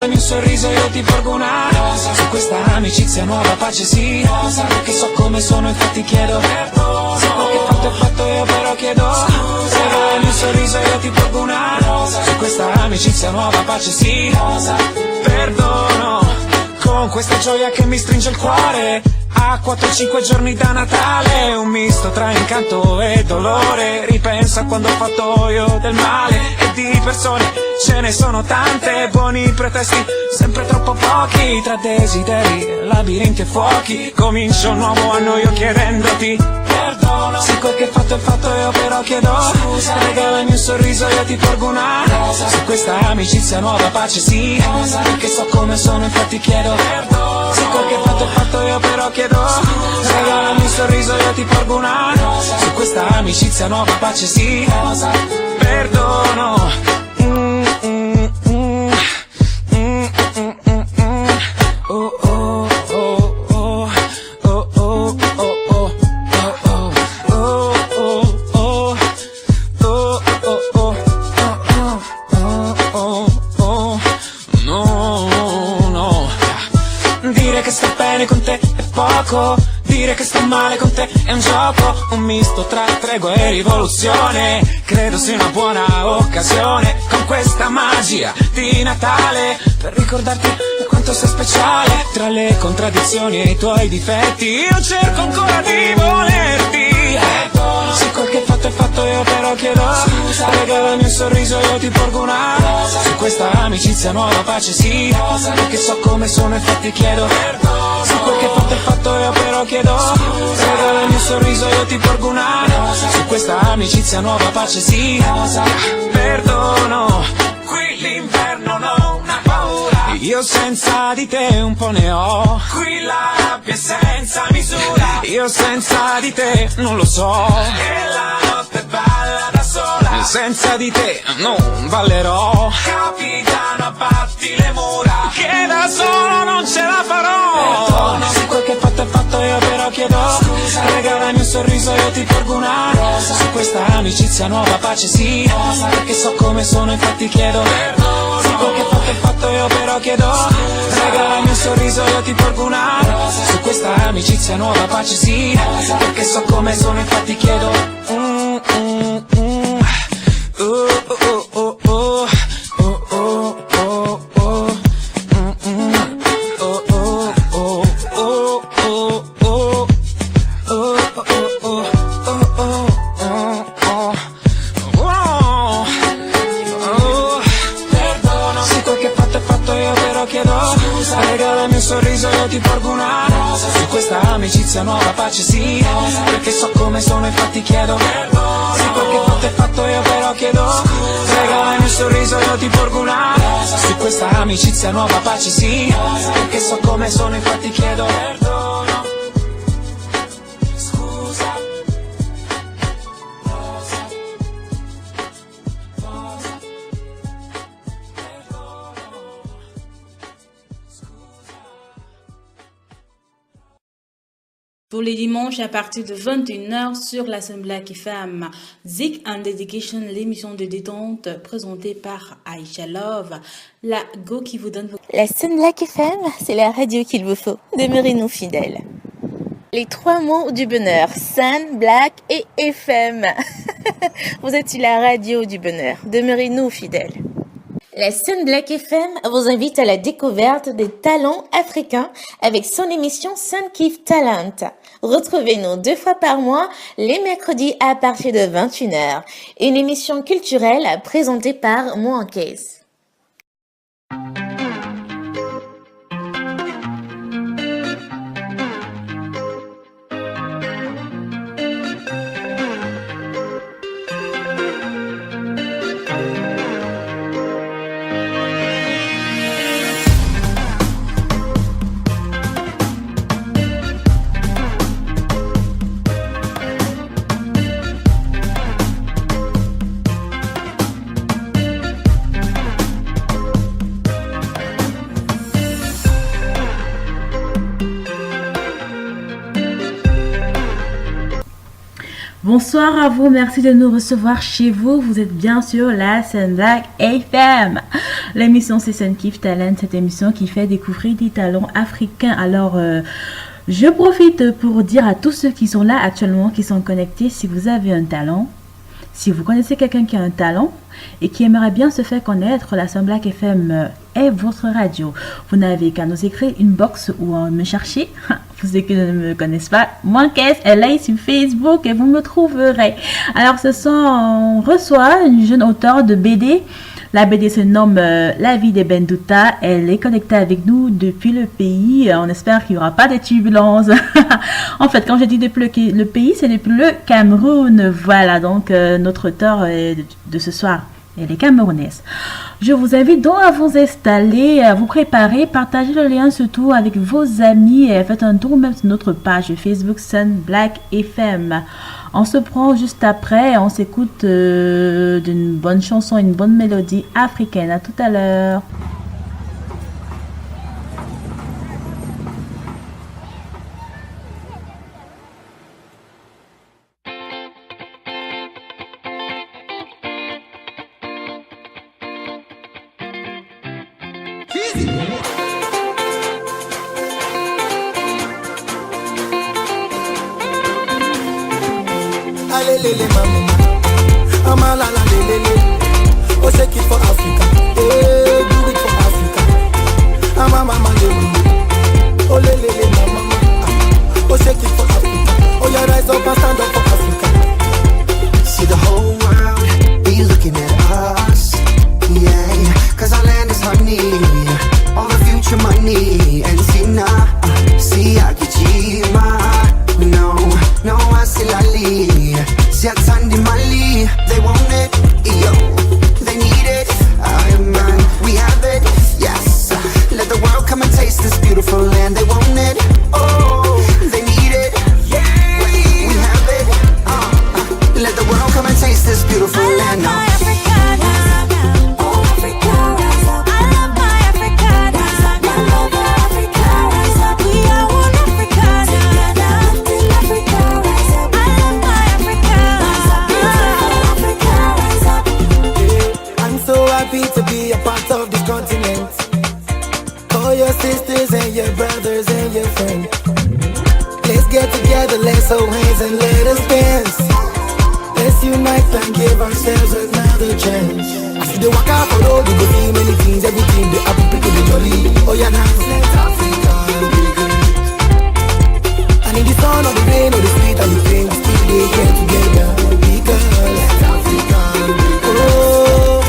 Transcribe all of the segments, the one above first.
Il mio sorriso io ti porgo una rosa, su questa amicizia nuova pace sì, rosa, perché so come sono infatti chiedo perdono, se quel che fatto è fatto io però chiedo scusa. Il mio sorriso io ti porgo una rosa, su questa amicizia nuova pace sì, rosa, perdono, con questa gioia che mi stringe il cuore. A 4-5 giorni da Natale, un misto tra incanto e dolore. Ripenso a quando ho fatto io del male, e di persone ce ne sono tante. Buoni pretesti, sempre troppo pochi. Tra desideri, labirinti e fuochi. Comincio un nuovo anno io chiedendoti perdono, se quel che fatto è fatto io però chiedo scusa. Regalami un sorriso io ti porgo una rosa, su questa amicizia nuova pace sì, rosa, perché so come sono infatti chiedo perdono, se quel che fatto è fatto io però chiedo scusa. Regalami un sorriso io ti porgo una rosa, su questa amicizia nuova pace sì, rosa, perdono. Con te è poco, dire che sto male con te è un gioco, un misto tra tregua e rivoluzione. Credo sia una buona occasione, con questa magia di Natale, per ricordarti quanto sei speciale. Tra le contraddizioni e i tuoi difetti io cerco ancora di volerti. Se quel che fatto è fatto io però chiedo scusa. Regalami un sorriso io ti porgo una rosa, su questa amicizia nuova pace sì, rosa, perché so come sono infatti chiedo perdono, se quel che fatto è fatto io però chiedo scusa. Regalami un sorriso io ti porgo una rosa, su questa amicizia nuova pace sì, rosa, perdono. Qui l'inverno non ha paura, io senza di te un po' ne ho. Qui la rabbia è senza misura, io senza di te non lo so. E la notte balla da sola, senza di te non ballerò. Capitano abbatti le mura, che da solo non ce la farò. Perdono, se quel che fatto è fatto io però chiedo scusa. Regalami un sorriso io ti porgo una rosa, su questa amicizia nuova pace sì, rosa, perché so come sono infatti chiedo perdono, se quel che fatto è fatto io però chiedo scusa. Regalami un sorriso io ti porgo una rosa, su questa amicizia nuova pace sì, rosa, perché so come sono infatti chiedo ti porgo una rosa, su questa amicizia nuova pace sì, rosa, perché so come sono infatti chiedo perdono, se quel che fatto è fatto io però chiedo scusa. Regalami un sorriso io ti porgo una rosa, su questa amicizia nuova pace sì, rosa, perché so come sono infatti chiedo perdono. Scusa. Rosa. Rosa. Perdono. Tous les dimanches à partir de 21h sur la scène Black FM, Zik and Dedication, l'émission de détente présentée par Aisha Love, la go qui vous donne vos... La scène Black FM, c'est la radio qu'il vous faut. Demeurez-nous fidèles. Les 3 mots du bonheur, Sun, Black et FM. Vous êtes sur la radio du bonheur. Demeurez-nous fidèles. La scène Black FM vous invite à la découverte des talents africains avec son émission Sun Kiff Talent. Retrouvez-nous 2 fois par mois, les mercredis à partir de 21h. Une émission culturelle présentée par Moankes. Bonsoir à vous, merci de nous recevoir chez vous. Vous êtes bien sur la scène Black FM. L'émission c'est Sun Kiff Talent, cette émission qui fait découvrir des talents africains. Alors, je profite pour dire à tous ceux qui sont là actuellement, qui sont connectés, si vous avez un talent, si vous connaissez quelqu'un qui a un talent et qui aimerait bien se faire connaître, la Sun Black FM est votre radio. Vous n'avez qu'à nous écrire une box ou me chercher. Pour ceux qui ne me connaissent pas, moi elle est sur Facebook et vous me trouverez. Alors ce soir, on reçoit une jeune auteure de BD. La BD se nomme La vie des Bendouta. Elle est connectée avec nous depuis le pays. On espère qu'il n'y aura pas de turbulences. En fait, quand je dis depuis le pays, c'est depuis le Cameroun. Voilà, donc notre auteure de ce soir, elle est camerounaise. Je vous invite donc à vous installer, à vous préparer, partagez le lien surtout avec vos amis et faites un tour même sur notre page Facebook Sun Black FM. On se prend juste après, on s'écoute d'une bonne chanson, une bonne mélodie africaine. À tout à l'heure. Lele mama, ama la la lele. Oh, shake it for Africa, hey, do it for Africa. Ama mama lele, oh lele mama, oh shake it for Africa. Oh, you rise up and stand up for Africa. See the whole world be looking at us, yeah. 'Cause our land is honey, all the future money. And see now, see Akijima, no asilali. Siatandi Mali, they want it, yo, they need it, man, we have it, yes. Let the world come and taste this beautiful land, they want it, oh, they need it, yeah, we have it, let the world come and taste this beautiful land now. To be a part of this continent. Call your sisters and your brothers and your friends. Let's get together, let's hold hands and let us dance. Let's unite and give ourselves another chance. As you walk out for road, you go see many things, everything, the happy people, the jolly. Oh yeah, now let Africa be good. And in the sun or the rain or the sleet and the pain, we still get together because let Africa be good. Oh,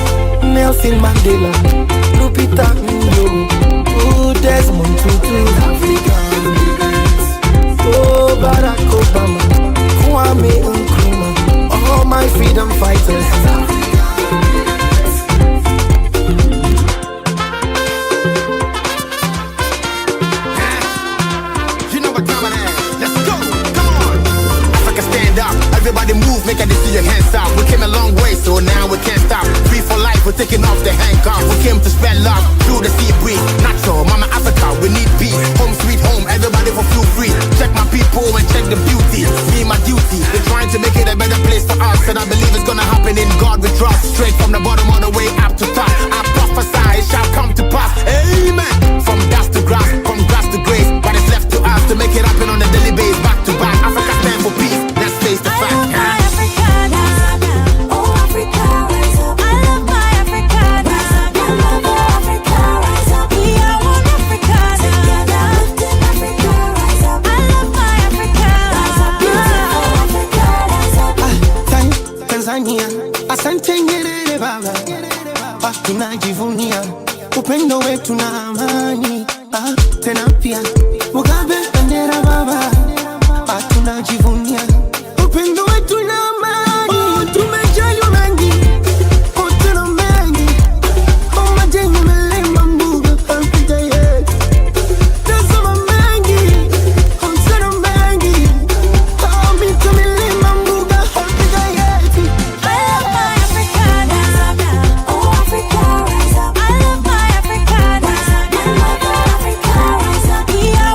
Nelson Mandela, Lupita Nyong'o, Desmond Tutu, African immigrants. Oh, Barack Obama, Kwame Nkrumah, all my freedom fighters. You know what time it is? Let's go, come on. Africa stand up, everybody move, make a decision, hands up. We came a long way, so now we can't stop. Free for life, we're taking off the handcuff. We came to spread love through the sea breeze. Natural, Mama Africa, we need peace. Home sweet home, everybody for feel free. Check my people and check the beauty. Me my duty, they're trying to make it a better place for us, and I believe it's gonna happen. In God we trust. Straight from the bottom all the way up to top. I prophesy, it shall come to pass. Amen. From dust to grass, from grass to grace, but it's left to us to make it happen on a daily basis. Back to back, Africa stand for peace. Let's face the fact. Asante Nyerere baba, tunajivunia upendo wetu na amani. Tena pia Mugabe bendera baba, tunajivunia upendo wetu na amani. Tumejaliwa mengi, tuna mengi, majengo melema mbuga Afrika yetu. Tazama mengi, tuna mengi, mito milima mbuga Afrika yetu. We are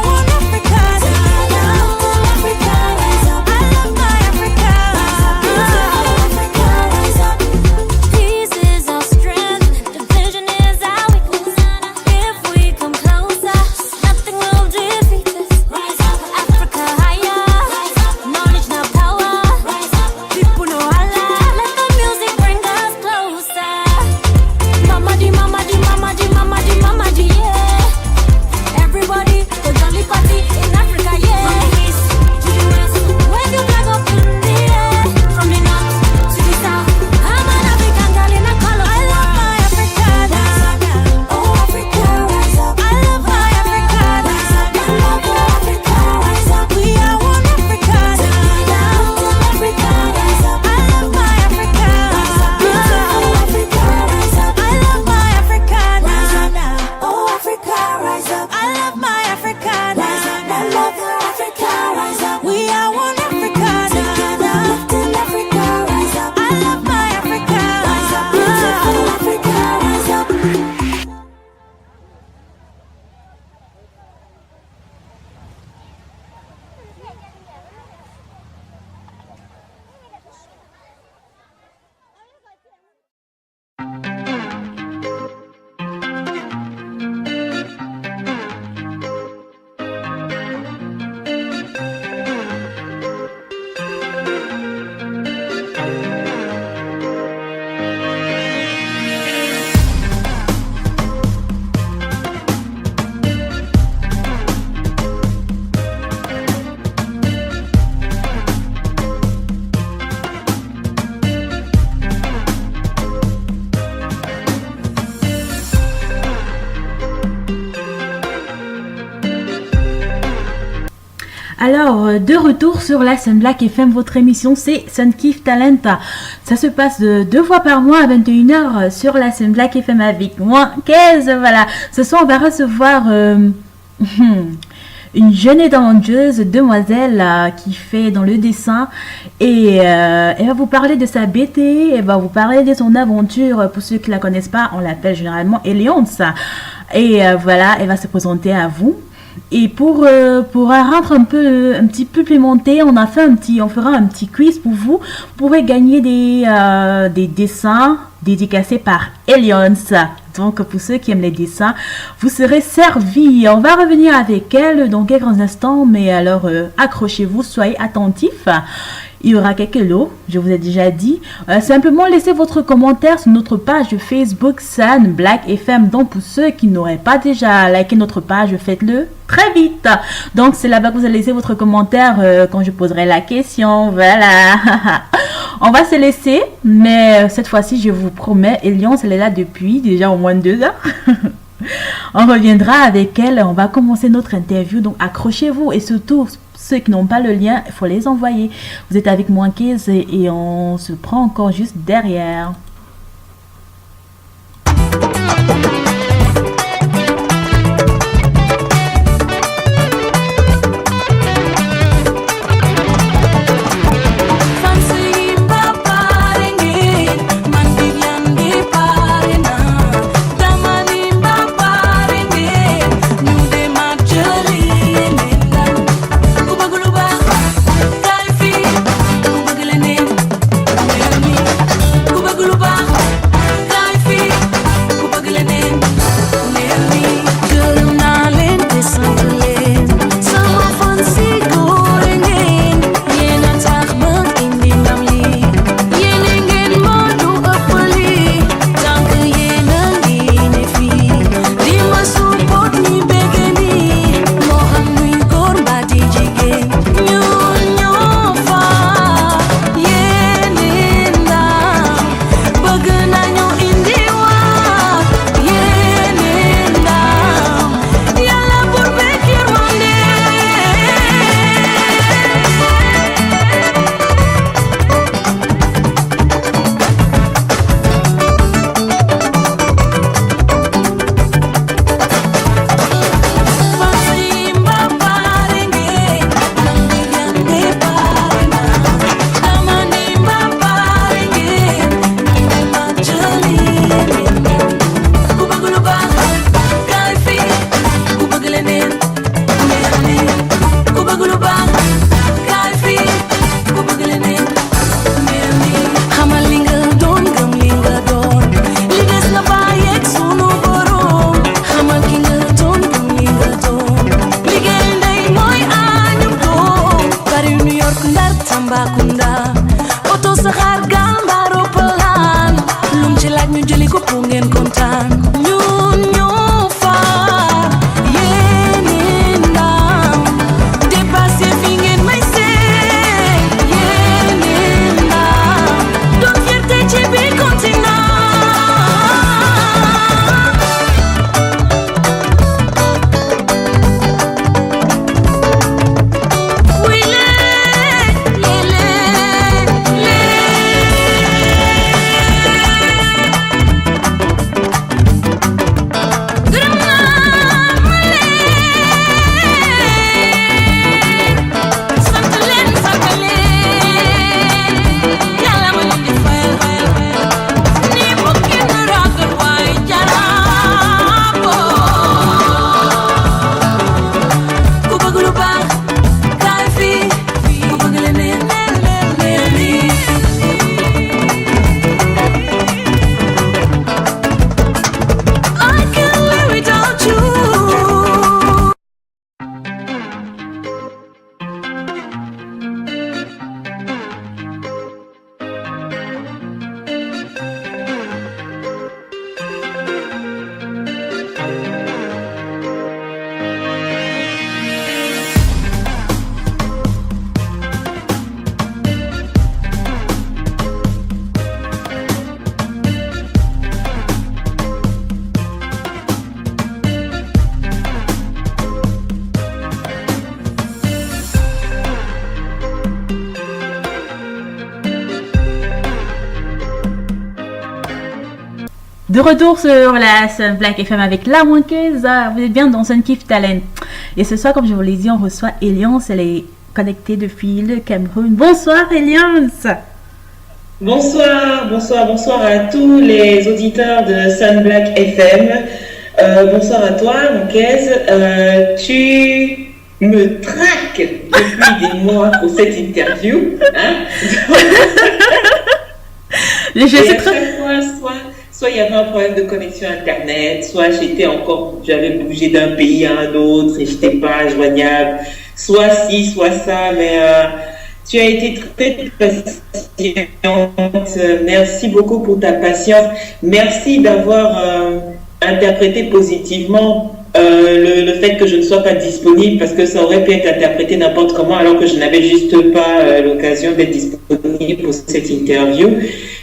Alors, de retour sur la scène Black FM, votre émission, c'est Sun Kiff Talent. Ça se passe 2 fois par mois à 21h sur la scène Black FM avec moi, Kez. Voilà. Ce soir, on va recevoir une jeune et talentueuse demoiselle qui fait dans le dessin et elle va vous parler de sa BT, elle va vous parler de son aventure. Pour ceux qui la connaissent pas, on l'appelle généralement Eliance. Et voilà, elle va se présenter à vous. Et pour rendre un petit peu plémenté, on fera un petit quiz pour vous. Vous pourrez gagner des dessins dédicacés par Eliance. Donc pour ceux qui aiment les dessins, vous serez servis. On va revenir avec elle dans quelques instants, mais alors accrochez-vous, soyez attentifs. Il y aura quelques lots, je vous ai déjà dit. Simplement laissez votre commentaire sur notre page Facebook Sun Black FM. Donc pour ceux qui n'auraient pas déjà liké notre page, faites-le très vite. Donc c'est là-bas que vous allez laisser votre commentaire quand je poserai la question. Voilà. On va se laisser, mais cette fois-ci je vous promets, Eliance, elle est là depuis déjà au moins 2 heures. On reviendra avec elle, on va commencer notre interview, donc accrochez-vous et surtout ceux qui n'ont pas le lien, il faut les envoyer. Vous êtes avec moi et on se prend encore juste derrière. Ku bëgg lu De retour sur la scène Black FM avec La Manqueuse. Vous êtes bien dans Sun Kiff Talent. Et ce soir, comme je vous l'ai dit, on reçoit Eliance. Elle est connectée depuis le Cameroun. Bonsoir Eliance. Bonsoir à tous les auditeurs de Sun Black FM. Bonsoir à toi, Manquez. Tu me traques depuis des mois pour cette interview. Hein? Je sais très... Soit il y avait un problème de connexion Internet, soit j'avais bougé d'un pays à un autre et je n'étais pas joignable, soit ci, soit ça, mais tu as été très patiente. Merci beaucoup pour ta patience. Merci d'avoir interprété positivement le fait que je ne sois pas disponible, parce que ça aurait pu être interprété n'importe comment alors que je n'avais juste pas l'occasion d'être disponible pour cette interview.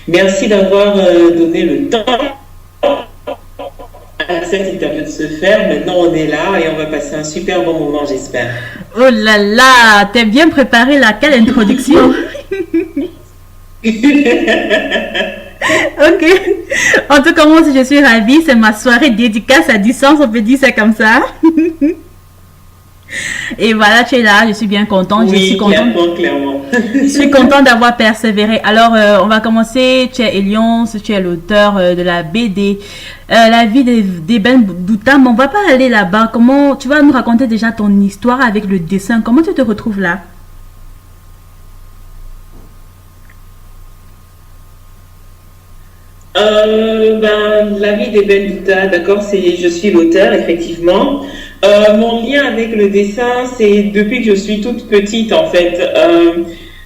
Merci d'avoir donné le temps à cette interview de se faire. Maintenant on est là et on va passer un super bon moment, j'espère. Oh là là, t'es bien préparé là, quelle introduction. Ok. En tout cas, moi aussi, je suis ravie. C'est ma soirée dédicace à distance, on peut dire ça comme ça. Et voilà, tu es là, je suis bien contente. Oui, je suis contente. Clairement. Je suis contente d'avoir persévéré. Alors, on va commencer. Tu es Eliance, tu es l'auteur de la BD La vie d'Eben Douta. Mais on va pas aller là-bas. Comment tu vas nous raconter déjà ton histoire avec le dessin? Comment tu te retrouves là? La vie d'Eben Douta, d'accord, je suis l'auteur, effectivement. Mon lien avec le dessin, c'est depuis que je suis toute petite, en fait.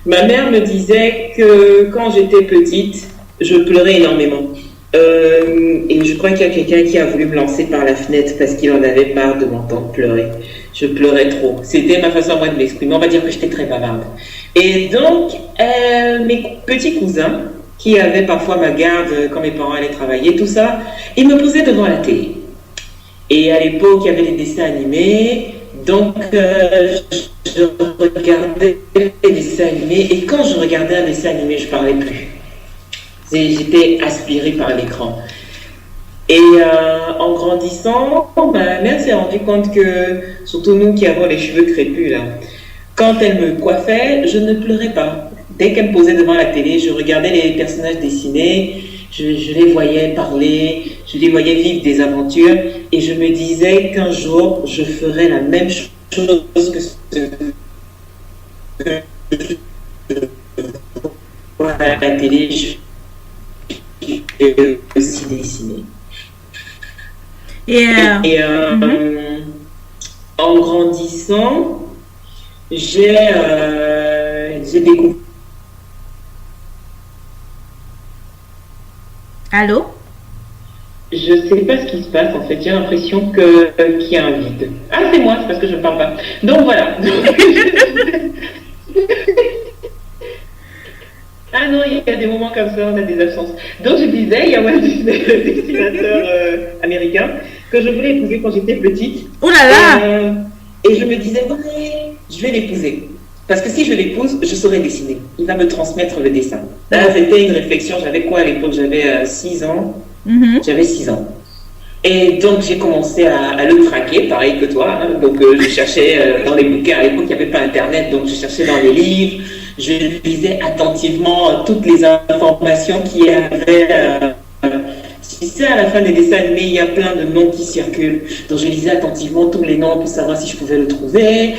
Ma mère me disait que quand j'étais petite, je pleurais énormément. Et je crois qu'il y a quelqu'un qui a voulu me lancer par la fenêtre parce qu'il en avait marre de m'entendre pleurer. Je pleurais trop. C'était ma façon à moi de m'exprimer. On va dire que j'étais très bavarde. Et donc, mes petits cousins, qui avaient parfois ma garde quand mes parents allaient travailler, tout ça, ils me posaient devant la télé. Et à l'époque, il y avait les dessins animés, donc je regardais les dessins animés, et quand je regardais un dessin animé, je parlais plus. J'étais aspirée par l'écran. Et en grandissant, ma mère s'est rendue compte que, surtout nous qui avons les cheveux crépus là, quand elle me coiffait, je ne pleurais pas. Dès qu'elle me posait devant la télé, je regardais les personnages dessinés, je les voyais parler, je les voyais vivre des aventures, et je me disais qu'un jour, je ferais la même chose que ce que je vois à la télé, je vais aussi dessiner. Et en grandissant, j'ai découvert. Allô? Je ne sais pas ce qui se passe en fait, j'ai l'impression qu'il y a un vide. Ah, c'est moi, c'est parce que je ne parle pas. Donc voilà. Ah non, il y a des moments comme ça, on a des absences. Donc je disais, il y a Walt Disney, le dessinateur américain, que je voulais épouser quand j'étais petite. Oh là là! Et je me disais, ouais, je vais l'épouser. Parce que si je l'épouse, je saurais dessiner. Il va me transmettre le dessin. Là, c'était une réflexion. J'avais quoi à l'époque? J'avais 6 ans. J'avais 6 ans. Et donc, j'ai commencé à le traquer, pareil que toi. Hein. Donc, je cherchais dans les bouquins. À l'époque, il n'y avait pas Internet. Donc, je cherchais dans les livres. Je lisais attentivement toutes les informations qu'il y avait. Tu sais, à la fin des dessins animés, il y a plein de noms qui circulent. Donc, je lisais attentivement tous les noms pour savoir si je pouvais le trouver.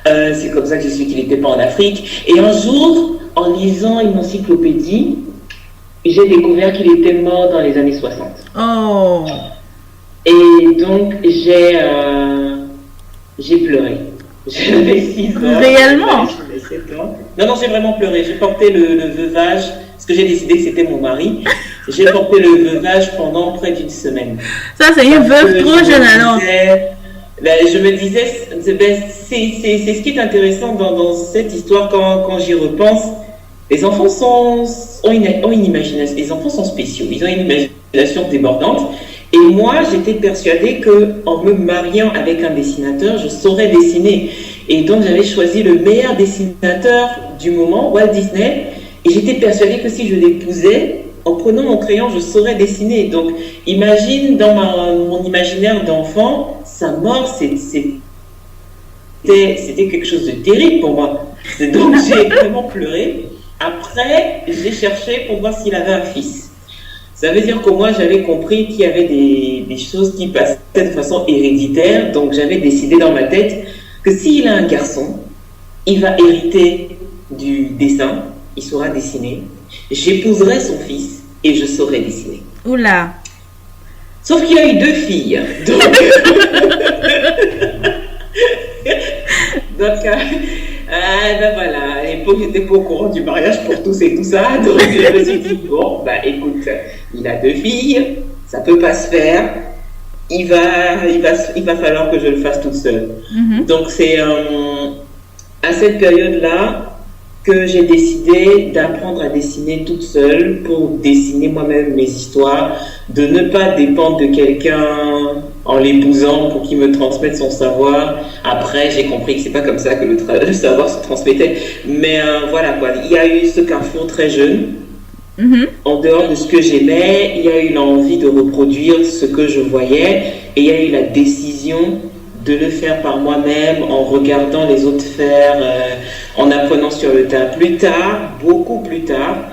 C'est comme ça que j'ai su qu'il n'était pas en Afrique. Et un jour, en lisant une encyclopédie, j'ai découvert qu'il était mort dans les années 60. Oh. Et donc, j'ai pleuré. J'avais 6 ans. Réellement? J'avais 7 ans. Non, j'ai vraiment pleuré. J'ai porté le veuvage, parce que j'ai décidé que c'était mon mari. J'ai porté le veuvage pendant près d'une semaine. Ça, c'est une veuve trop jeune alors. Je me disais, c'est ce qui est intéressant dans cette histoire quand j'y repense. Les enfants ont une imagination, les enfants sont spéciaux, ils ont une imagination débordante. Et moi, j'étais persuadée qu'en me mariant avec un dessinateur, je saurais dessiner. Et donc, j'avais choisi le meilleur dessinateur du moment, Walt Disney. Et j'étais persuadée que si je l'épousais, en prenant mon crayon, je saurais dessiner. Donc, imagine dans mon imaginaire d'enfant, sa mort, c'était quelque chose de terrible pour moi. Donc, j'ai vraiment pleuré. Après, j'ai cherché pour voir s'il avait un fils. Ça veut dire que moi, j'avais compris qu'il y avait des choses qui passaient de façon héréditaire. Donc, j'avais décidé dans ma tête que s'il a un garçon, il va hériter du dessin, il saura dessiner. J'épouserai son fils et je saurai dessiner. Oula. Sauf qu'il a eu 2 filles. Donc, ben voilà, à l'époque, j'étais pas au courant du mariage pour tous et tout ça. Donc, je me suis dit, bon, bah écoute, il a 2 filles, ça peut pas se faire. Il va falloir que je le fasse toute seule. Donc, c'est à cette période-là que j'ai décidé d'apprendre à dessiner toute seule pour dessiner moi-même mes histoires, de ne pas dépendre de quelqu'un en l'épousant pour qu'il me transmette son savoir. Après, j'ai compris que c'est pas comme ça que le savoir se transmettait. Mais voilà quoi, il y a eu ce carrefour très jeune. En dehors de ce que j'aimais, il y a eu l'envie de reproduire ce que je voyais et il y a eu la décision de le faire par moi-même en regardant les autres faire, en apprenant sur le tas. Plus tard, beaucoup plus tard,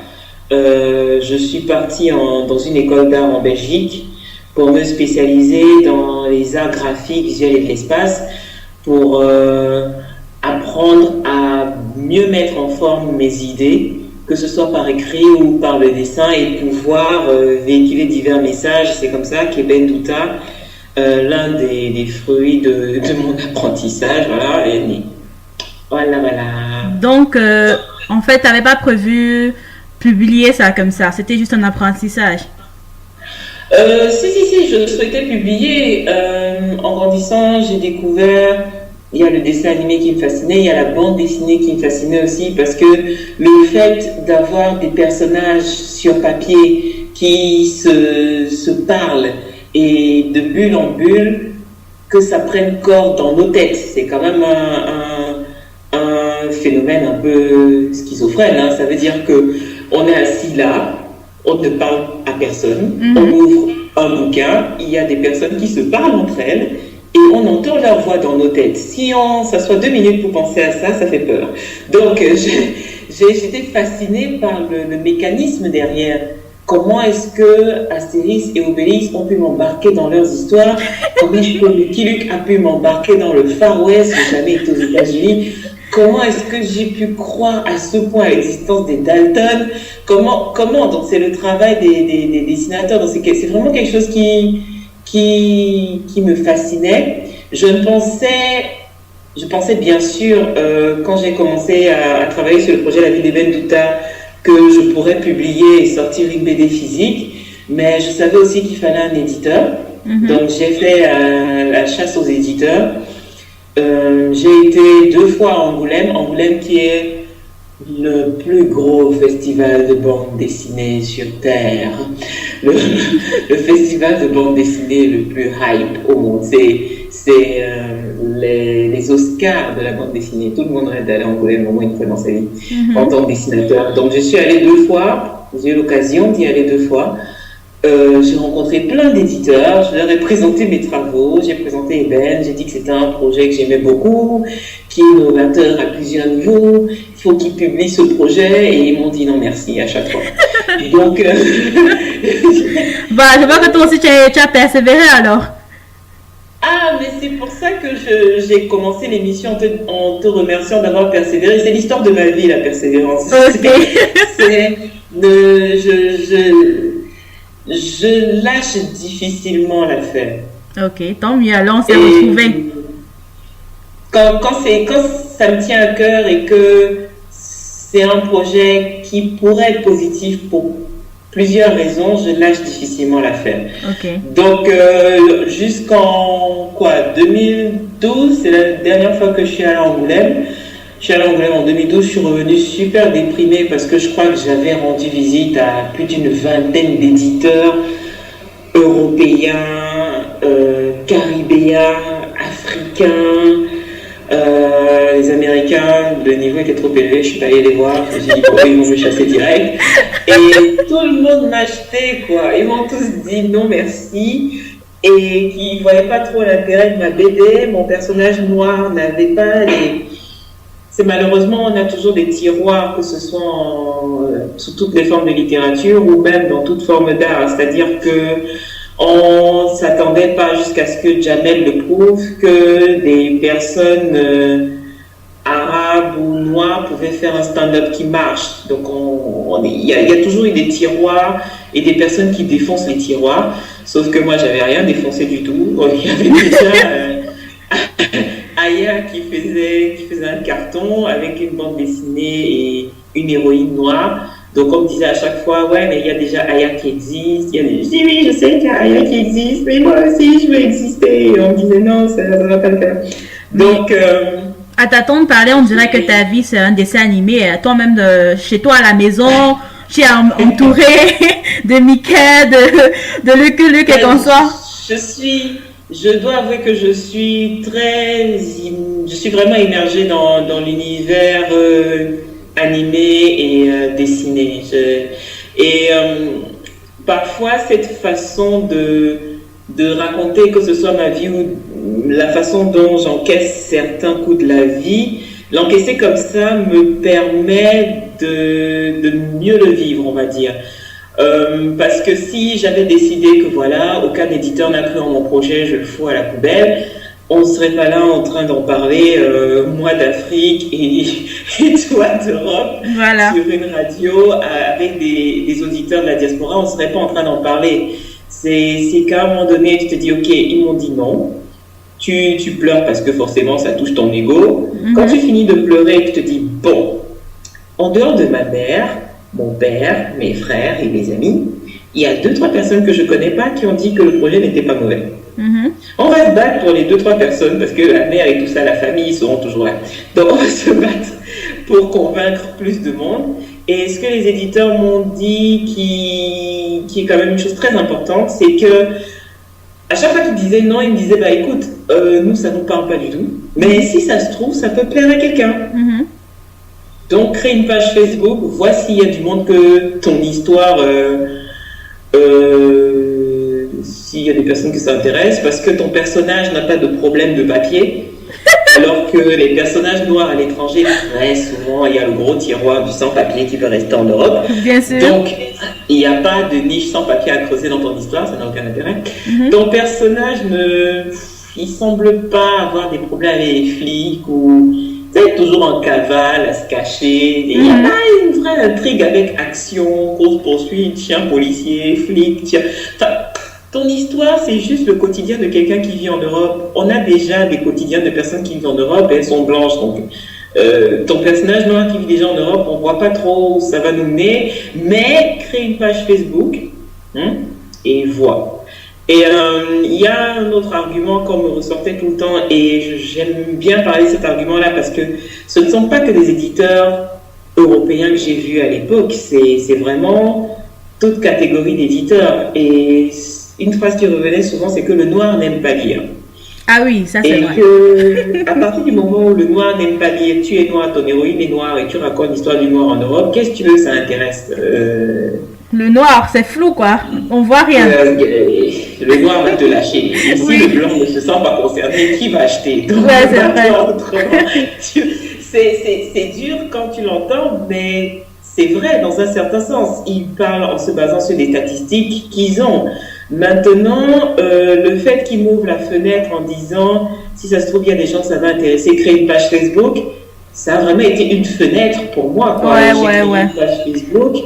je suis partie dans une école d'art en Belgique pour me spécialiser dans les arts graphiques, visuels et de l'espace pour apprendre à mieux mettre en forme mes idées, que ce soit par écrit ou par le dessin, et pouvoir véhiculer divers messages. C'est comme ça qu'Eben Douta, l'un des fruits de mon apprentissage, voilà. Donc, en fait, tu n'avais pas prévu publier ça comme ça, c'était juste un apprentissage. Si, je souhaitais publier. En grandissant, j'ai découvert, il y a le dessin animé qui me fascinait, il y a la bande dessinée qui me fascinait aussi, parce que le fait d'avoir des personnages sur papier qui se parlent et de bulle en bulle, que ça prenne corps dans nos têtes, c'est quand même un phénomène un peu schizophrène, hein. Ça veut dire que on est assis là, on ne parle à personne, on ouvre un bouquin, il y a des personnes qui se parlent entre elles et on entend leur voix dans nos têtes. Si on s'assoit 2 minutes pour penser à ça, ça fait peur. Donc j'étais fascinée par le mécanisme derrière. Comment est-ce que Astérix et Obélix ont pu m'embarquer dans leurs histoires? Comment est-ce que Lucky Luke a pu m'embarquer dans le Far West? J'ai jamais été aux États-Unis. Comment est-ce que j'ai pu croire à ce point à l'existence des Dalton? Comment? Donc c'est le travail des dessinateurs. Donc c'est vraiment quelque chose qui me fascinait. Je pensais bien sûr, quand j'ai commencé à travailler sur le projet La vie d'Eben Douta, que je pourrais publier et sortir une BD physique, mais je savais aussi qu'il fallait un éditeur. Donc j'ai fait la chasse aux éditeurs. J'ai été 2 fois à Angoulême qui est le plus gros festival de bande dessinée sur Terre, le festival de bande dessinée le plus hype au monde. C'est les Oscars de la bande dessinée. Tout le monde rêve d'aller à Angoulême au moins une fois dans sa vie en tant que dessinateur. Donc je suis allée 2 fois, j'ai eu l'occasion d'y aller 2 fois. J'ai rencontré plein d'éditeurs, je leur ai présenté mes travaux, j'ai présenté Eben, j'ai dit que c'était un projet que j'aimais beaucoup, qui est innovateur à plusieurs niveaux, il faut qu'ils publient ce projet, et ils m'ont dit non merci à chaque fois. Donc, bah, je vois que toi aussi tu as persévéré alors. Ah, mais c'est pour ça que j'ai commencé l'émission en te remerciant d'avoir persévéré. C'est l'histoire de ma vie, la persévérance. Je lâche difficilement l'affaire. Ok, tant mieux, alors on s'est retrouvés. Quand ça me tient à cœur et que c'est un projet qui pourrait être positif pour plusieurs raisons, je lâche difficilement l'affaire. Okay. Donc, jusqu'en 2012, c'est la dernière fois que je suis allée à Angoulême. Je suis allée à Angoulême en 2012, je suis revenue super déprimée parce que je crois que j'avais rendu visite à plus d'une vingtaine d'éditeurs européens, caribéens, africains, les Américains Américains, le niveau était trop élevé, je suis pas allée les voir, je me suis dit, bon, ils vont me chasser direct. Et tout le monde m'achetait, quoi. Ils m'ont tous dit non merci. Et qui ne voyaient pas trop l'intérêt de ma BD. Mon personnage noir n'avait pas les... C'est malheureusement, on a toujours des tiroirs, que ce soit sous toutes les formes de littérature ou même dans toute forme d'art. C'est-à-dire que on ne s'attendait pas jusqu'à ce que Jamel le prouve que des personnes arabes ou noires pouvaient faire un stand-up qui marche. Donc il y a toujours eu des tiroirs et des personnes qui défoncent les tiroirs. Sauf que moi, j'avais rien défoncé du tout. Il y avait déjà Aya qui faisait un carton avec une bande dessinée et une héroïne noire. Donc on me disait à chaque fois, ouais, mais il y a déjà Aya qui existe. Je dis oui, je sais qu'il y a Aya qui existe, mais moi aussi, je veux exister. Et on me disait non, ça ne va pas le faire. Donc... à t'attendre parler, on dirait que ta vie, c'est un dessin animé. Toi-même, chez toi à la maison, tu es entouré de Mickey, de Lucky Luke et ton soir. Je dois avouer que je suis vraiment immergée dans l'univers animé et dessiné. Parfois, cette façon de raconter, que ce soit ma vie ou la façon dont j'encaisse certains coups de la vie, l'encaisser comme ça me permet de mieux le vivre, on va dire. Parce que si j'avais décidé que voilà, aucun éditeur n'a cru en mon projet, je le fous à la poubelle, on ne serait pas là en train d'en parler, moi d'Afrique et toi d'Europe, voilà, sur une radio avec des auditeurs de la diaspora, on ne serait pas en train d'en parler. C'est qu'à un moment donné, tu te dis, ok, ils m'ont dit non. Tu pleures parce que forcément, ça touche ton ego. Quand tu finis de pleurer, tu te dis, bon, en dehors de ma mère, mon père, mes frères et mes amis, il y a 2-3 personnes que je ne connais pas qui ont dit que le projet n'était pas mauvais. On va se battre pour les 2-3 personnes parce que la mère et tout ça, la famille, ils seront toujours là. Donc, on va se battre pour convaincre plus de monde. Et ce que les éditeurs m'ont dit qui est quand même une chose très importante, c'est que à chaque fois qu'ils disaient non, ils me disaient bah écoute, nous ça nous parle pas du tout, mais si ça se trouve, ça peut plaire à quelqu'un. Donc crée une page Facebook, vois s'il y a du monde que ton histoire, s'il y a des personnes que ça intéresse, parce que ton personnage n'a pas de problème de papier. Alors que les personnages noirs à l'étranger, très souvent, il y a le gros tiroir du sans-papier qui peut rester en Europe. Bien sûr. Donc, il n'y a pas de niche sans-papier à creuser dans ton histoire, ça n'a aucun intérêt. Ton personnage il semble pas avoir des problèmes avec les flics ou toujours en cavale, à se cacher. Il y a pas une vraie intrigue avec action, course-poursuite, chien policier, flic, chien... Enfin, ton histoire, c'est juste le quotidien de quelqu'un qui vit en Europe. On a déjà des quotidiens de personnes qui vivent en Europe et elles sont blanches. Donc, ton personnage noir qui vit déjà en Europe, on ne voit pas trop où ça va nous mener. Mais crée une page Facebook et vois. Et il y a un autre argument qu'on me ressortait tout le temps et j'aime bien parler de cet argument-là parce que ce ne sont pas que des éditeurs européens que j'ai vus à l'époque. C'est vraiment toute catégorie d'éditeurs. Et une phrase qui revenait souvent, c'est que le noir n'aime pas lire. Ah oui, ça c'est vrai. Et que, à partir du moment où le noir n'aime pas lire, tu es noir, ton héroïne est noire et tu racontes l'histoire du noir en Europe, qu'est-ce que tu veux que ça intéresse Le noir, c'est flou quoi, on voit rien. Le noir va te lâcher. Et si le blanc ne se sent pas concerné, qui va acheter? Donc, ouais, c'est vrai. C'est dur quand tu l'entends, mais c'est vrai dans un certain sens. Ils parlent en se basant sur des statistiques qu'ils ont. Maintenant, le fait qu'ils m'ouvrent la fenêtre en disant si ça se trouve, il y a des gens que ça va intéresser, créer une page Facebook, ça a vraiment été une fenêtre pour moi. Quoi. J'ai créé une page Facebook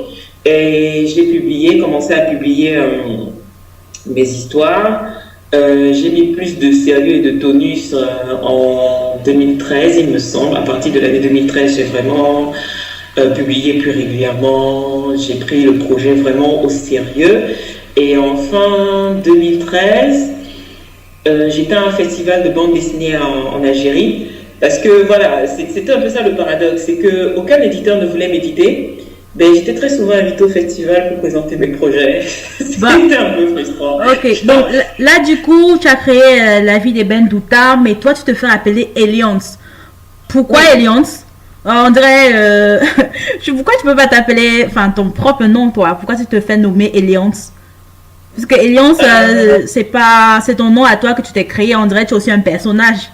et j'ai commencé à publier mes histoires. J'ai mis plus de sérieux et de tonus en 2013, il me semble. À partir de l'année 2013, j'ai vraiment publié plus régulièrement. J'ai pris le projet vraiment au sérieux. Et en fin 2013, j'étais à un festival de bande dessinée en Algérie. Parce que voilà, c'était un peu ça le paradoxe. C'est qu'aucun éditeur ne voulait m'éditer. Ben, j'étais très souvent invitée au festival pour présenter mes projets. C'était un peu frustrant. Ok, donc là du coup, tu as créé La vie des Ben Douta, mais toi tu te fais appeler Alliance. Pourquoi Eliance? On dirait... pourquoi tu peux pas t'appeler... Enfin, ton propre nom, toi? Pourquoi tu te fais nommer Eliance? Parce que Eliance, c'est pas... C'est ton nom à toi que tu t'es créé. On dirait que tu es aussi un personnage.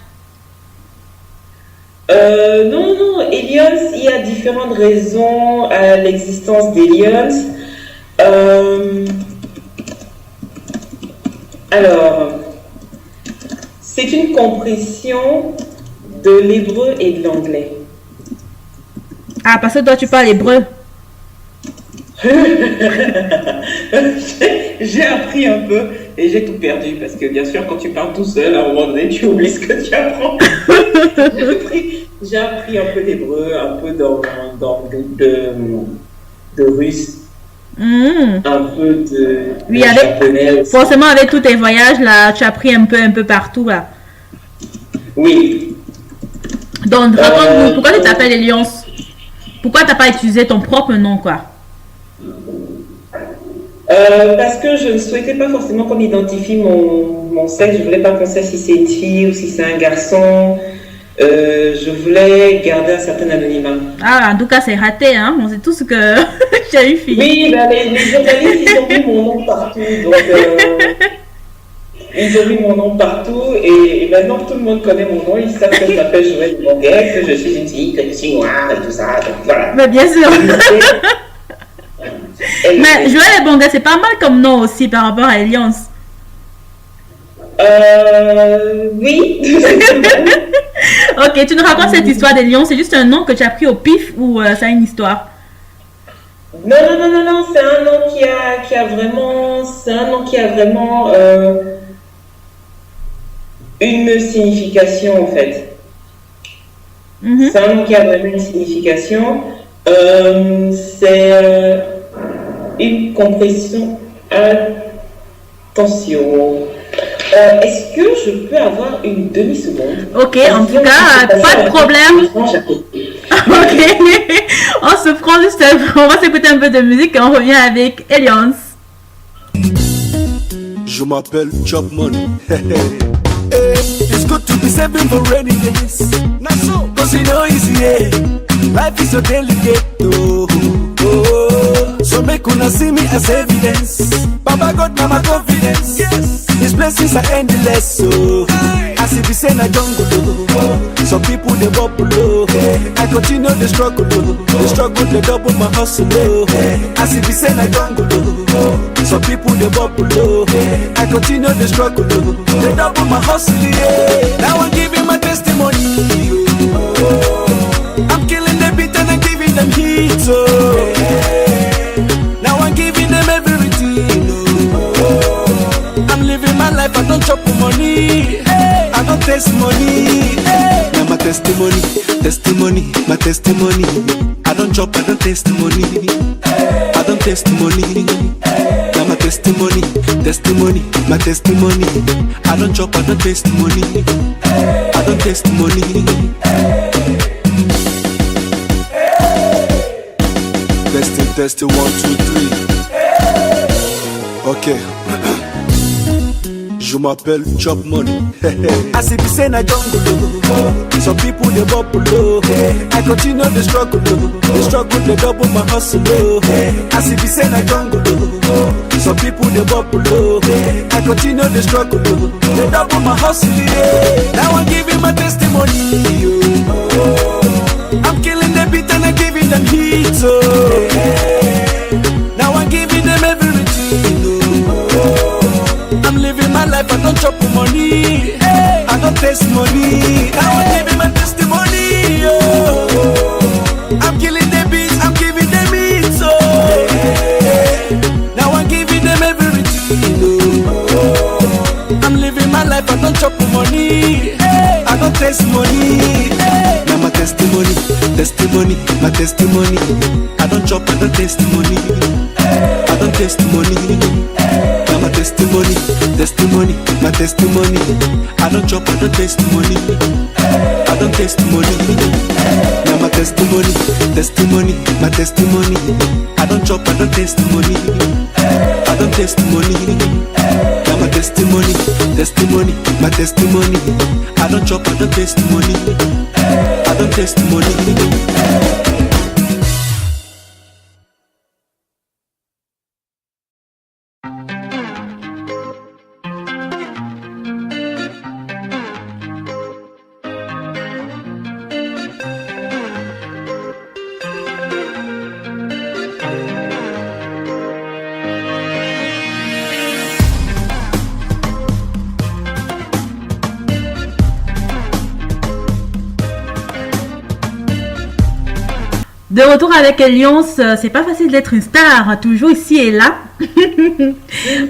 Non, Eliance, il y a différentes raisons à l'existence d'Eliance. Alors, c'est une compression de l'hébreu et de l'anglais. Ah, parce que toi, tu parles hébreu. J'ai appris un peu et j'ai tout perdu parce que bien sûr quand tu parles tout seul à un moment donné tu oublies ce que tu apprends. J'ai appris un peu d'hébreu, un peu de russe, un peu de japonais aussi. Forcément avec tous tes voyages là, tu as appris un peu partout là. Oui. Donc raconte-nous, pourquoi tu t'appelles Eliance? Pourquoi t'as pas utilisé ton propre nom quoi? Parce que je ne souhaitais pas forcément qu'on identifie mon sexe. Je voulais pas qu'on sache si c'est une fille ou si c'est un garçon. Je voulais garder un certain anonymat. Ah, en tout cas, c'est raté, hein. On sait tous que j'ai eu fille. Oui, ben, les journalistes, ils ont mis mon nom partout. Donc, ils ont mis mon nom partout. Et maintenant, tout le monde connaît mon nom. Ils savent que je m'appelle Joël Bonguet, que je suis une fille, que je suis noire et tout ça. Donc, voilà. Mais bien sûr. Mais Joël Bonguet, c'est pas mal comme nom aussi par rapport à Eliance. Oui. Ok, tu nous racontes cette histoire d'Eliance. C'est juste un nom que tu as pris au pif ou ça a une histoire? Non, c'est un nom qui a vraiment, c'est un nom qui a vraiment une signification en fait. C'est un nom qui a vraiment une signification. C'est une compression. Attention. Est-ce que je peux avoir une demi-seconde? Ok, en tout cas, pas de problème. Ok, on se prend juste on va s'écouter un peu de musique et on revient avec Eliance. Je m'appelle Chop Money. It's good to be saving for rainy days. Not so, cause you know easy, yeah. Life is so delicate, oh. So make una see me as evidence. Baba God, mama confidence. Yes, His blessings are endless, so as if He say na jungle, oh. Some people they bubble, oh. I continue the struggle, oh. The struggle they double my hustle, oh. As if He say na jungle, oh. Some people they bubble, oh. I continue the struggle, oh. They double my hustle, yeah. Now I'm giving my testimony, oh. I'm killing the beat and I'm giving them heat, oh. Now I'm giving them everything, oh. I'm living my life, I don't chop money, I don't taste money. Now my testimony, my testimony. I don't chop, I don't taste money. I don't taste money. Now my testimony, my testimony. I don't chop, I don't taste money. I don't taste money. Testing 1, 2, 3. Ok. Je m'appelle Chop Money. As if you say na jungle, oh. Some people they bubble, oh. I continue the struggle, oh. The struggle they double my hustle, oh. As if you say na jungle, oh. Some people they bubble, oh. I continue the struggle, oh. They double my hustle, yeah. Now I'm giving my testimony, oh. I'm killing the beat and I'm giving them heat, oh. Now I'm giving them everything, oh. I'm living my life, I don't chop money, I don't taste money. Now I'm giving my testimony, oh. I'm killing the beats, I'm giving them heat, oh. Now I'm giving them everything, oh. I'm living my life, I don't chop money, I don't taste money. Now my testimony, my testimony. I don't chop, I don't taste money. I don't taste money. Now my testimony, my testimony. I don't chop, I don't taste money. I don't taste money. Now my testimony, my testimony. I don't chop, I don't taste money. I don't taste money. Now my testimony, my testimony. I don't chop, I don't taste money. I I don't testimony. De retour avec Eliance, c'est pas facile d'être une star, hein, toujours ici et là.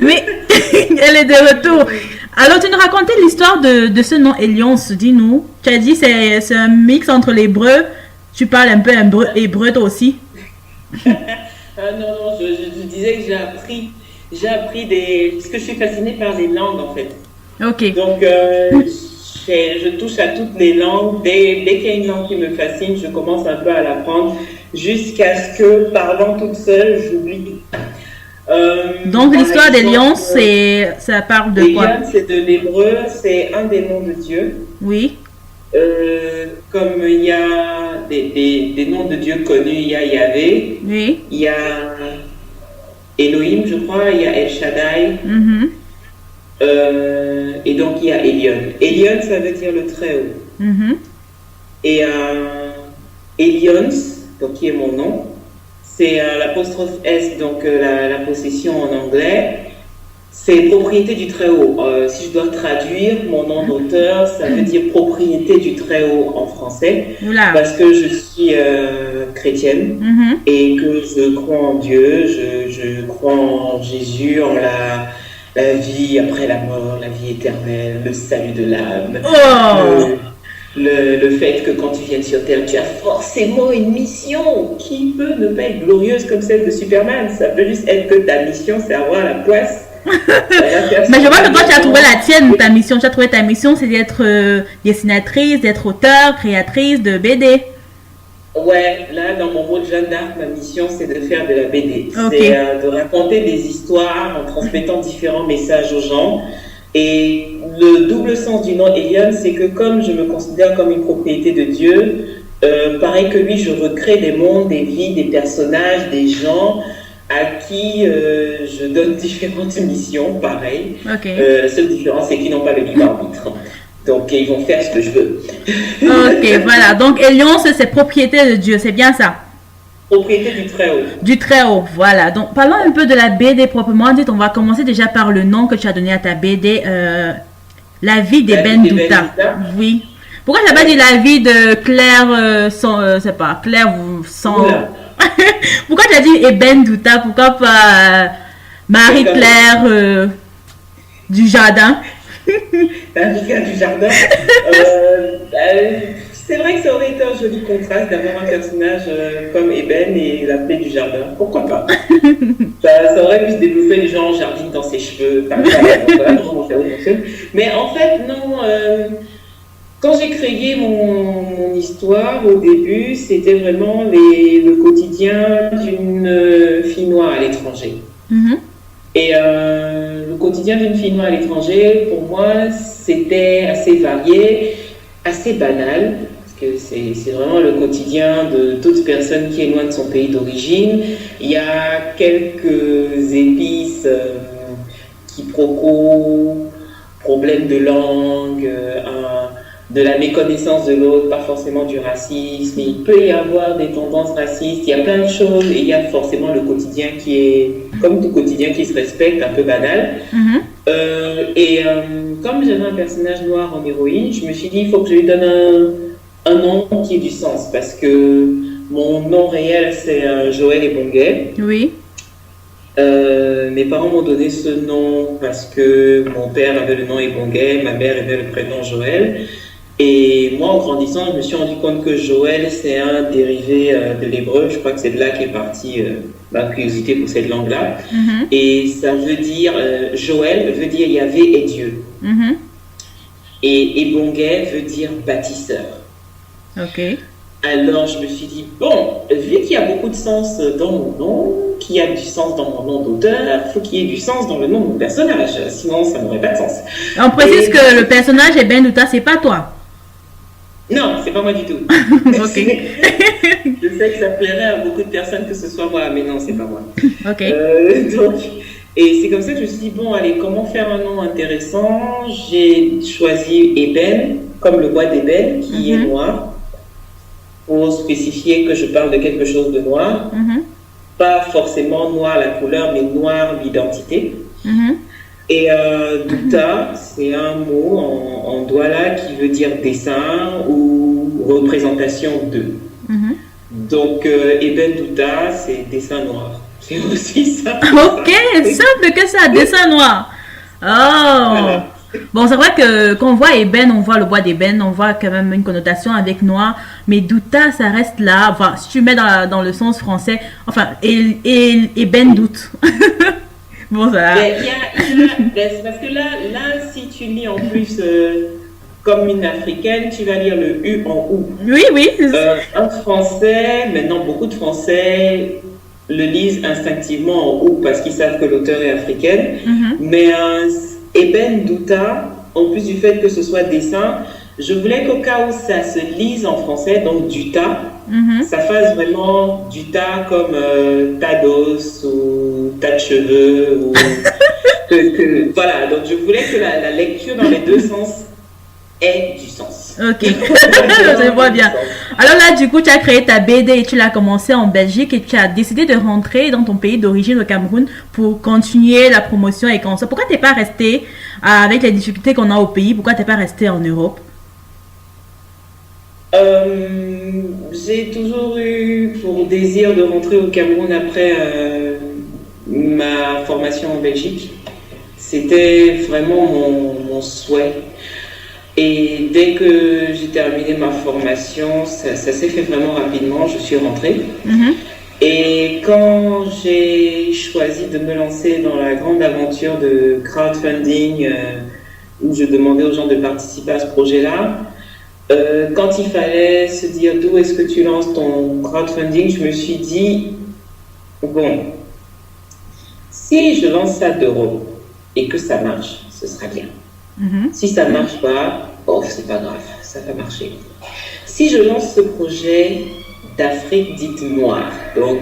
Mais elle est de retour. Alors, tu nous racontais l'histoire de ce nom Eliance, dis-nous. Tu as dit c'est un mix entre l'hébreu. Tu parles un peu hébreu toi aussi. Non, je disais que j'ai appris parce que je suis fascinée par les langues en fait. Ok. Donc, je touche à toutes les langues. Dès qu'il y a une langue qui me fascine, je commence un peu à l'apprendre jusqu'à ce que, parlant toute seule, j'oublie. Donc, l'histoire d'Eliance, ça parle de quoi? Eliance, c'est de l'hébreu, c'est un des noms de Dieu. Oui. Comme il y a des noms de Dieu connus, il y a Yahvé, oui. Il y a Elohim, je crois, il y a El Shaddai. Mm-hmm. Et donc il y a Elion. Elion, ça veut dire le très haut. Mm-hmm. Et Elions, donc qui est mon nom, c'est l'apostrophe S, donc la possession en anglais. C'est propriété du très haut. Si je dois traduire mon nom d'auteur, ça veut dire propriété du très haut en français. Oula. Parce que je suis chrétienne et que je crois en Dieu, je crois en Jésus, en la vie après la mort, la vie éternelle, le salut de l'âme. Oh. Le fait que quand tu viennes sur Terre, tu as forcément une mission qui peut ne pas être glorieuse comme celle de Superman. Ça peut juste être que ta mission, c'est avoir la place. Mais je vois que toi, tu as trouvé la tienne, ta mission. Tu as trouvé ta mission, c'est d'être dessinatrice, d'être auteur, créatrice de BD. Ouais, là, dans mon rôle de Jeanne d'Arc, ma mission, c'est de faire de la BD. Okay. C'est de raconter des histoires en transmettant différents messages aux gens. Et le double sens du nom Elion, c'est que comme je me considère comme une propriété de Dieu, pareil que lui, je recrée des mondes, des vies, des personnages, des gens à qui je donne différentes missions, pareil. Okay. La seule différence, c'est qu'ils n'ont pas le libre arbitre. Donc, ils vont faire ce que je veux. Ok, voilà. Donc, Elion, c'est propriété de Dieu, c'est bien ça? Propriété du très haut. Du très haut, voilà. Donc, parlons un peu de la BD proprement dit. On va commencer déjà par le nom que tu as donné à ta BD, La vie d'Eben Douta. Oui. Pourquoi tu n'as pas dit la vie de Claire c'est pas, Claire sans... Pourquoi tu as dit Eben Douta? Pourquoi pas Marie-Claire du Jardin? L'Africain du Jardin. C'est vrai que ça aurait été un joli contraste d'avoir un personnage comme Eben et la paix du jardin. Pourquoi pas? Ça aurait pu se développer, les gens jardinent dans ses cheveux. Mais en fait, non. Quand j'ai créé mon histoire au début, c'était vraiment le quotidien d'une fille noire à l'étranger. Et le quotidien d'une fille noire à l'étranger, pour moi, c'était assez varié, assez banal, parce que c'est vraiment le quotidien de toute personne qui est loin de son pays d'origine. Il y a quelques épices, quiproquos, problèmes de langue, de la méconnaissance de l'autre, pas forcément du racisme. Il peut y avoir des tendances racistes, il y a plein de choses, et il y a forcément le quotidien qui est, comme tout quotidien qui se respecte, un peu banal. Comme j'avais un personnage noir en héroïne, je me suis dit, il faut que je lui donne un nom qui ait du sens, parce que mon nom réel, c'est Joël Ebonguet. Oui. Mes parents m'ont donné ce nom parce que mon père avait le nom Ebonguet, ma mère avait le prénom Joël. Et moi, en grandissant, je me suis rendu compte que Joël, c'est un dérivé de l'hébreu. Je crois que c'est de là qu'est partie ma curiosité pour cette langue-là. Et ça veut dire, Joël veut dire Yahvé et Dieu. Et Ebonguet veut dire bâtisseur. Ok. Alors, je me suis dit, bon, vu qu'il y a beaucoup de sens dans mon nom, qu'il y a du sens dans mon nom d'auteur, il faut qu'il y ait du sens dans le nom de mon personnage. Sinon, ça n'aurait pas de sens. On précise que le personnage Eben Douta, c'est pas toi. Non, c'est pas moi du tout. Ok. Je sais que ça plairait à beaucoup de personnes que ce soit moi, mais non, c'est pas moi. Ok. Donc, et c'est comme ça que je me suis dit, bon, allez, comment faire un nom intéressant? J'ai choisi ébène, comme le bois d'ébène, qui est noir, pour spécifier que je parle de quelque chose de noir. Pas forcément noir la couleur, mais noir l'identité. Et Douta, c'est un mot en douala qui veut dire dessin ou représentation de. Donc, Eben Douta, c'est dessin noir. C'est aussi ça. Ok, simple que ça, dessin noir. Oh. Voilà. Bon, c'est vrai que quand on voit ébène, on voit le bois d'ébène, on voit quand même une connotation avec noir, mais douta, ça reste là. Enfin, si tu mets dans le sens français, enfin, ébène doute. Bon, ça. C'est parce que là, si tu lis en plus comme une africaine, tu vas lire le U en OU. Oui. Un français, maintenant beaucoup de Français le lisent instinctivement en OU parce qu'ils savent que l'auteur est africaine, mais Eben Douta, en plus du fait que ce soit dessin, je voulais qu'au cas où ça se lise en français, donc Duta, ça fasse vraiment Duta comme Tados ou tas de cheveux. Ou voilà, donc je voulais que la lecture dans les deux sens ait du sens. Ok, je vois bien. Alors là, du coup, tu as créé ta BD et tu l'as commencé en Belgique et tu as décidé de rentrer dans ton pays d'origine, au Cameroun, pour continuer la promotion et comme ça. Pourquoi tu n'es pas resté avec les difficultés qu'on a au pays? Pourquoi tu n'es pas resté en Europe? J'ai toujours eu pour désir de rentrer au Cameroun après ma formation en Belgique. C'était vraiment mon souhait. Et dès que j'ai terminé ma formation, ça s'est fait vraiment rapidement, je suis rentrée. Et quand j'ai choisi de me lancer dans la grande aventure de crowdfunding, où je demandais aux gens de participer à ce projet-là, quand il fallait se dire d'où est-ce que tu lances ton crowdfunding, je me suis dit, bon, si je lance ça d'euros et que ça marche, ce sera bien. Si ça ne marche pas, c'est pas grave, ça va marcher. Si je lance ce projet d'Afrique dite noire, donc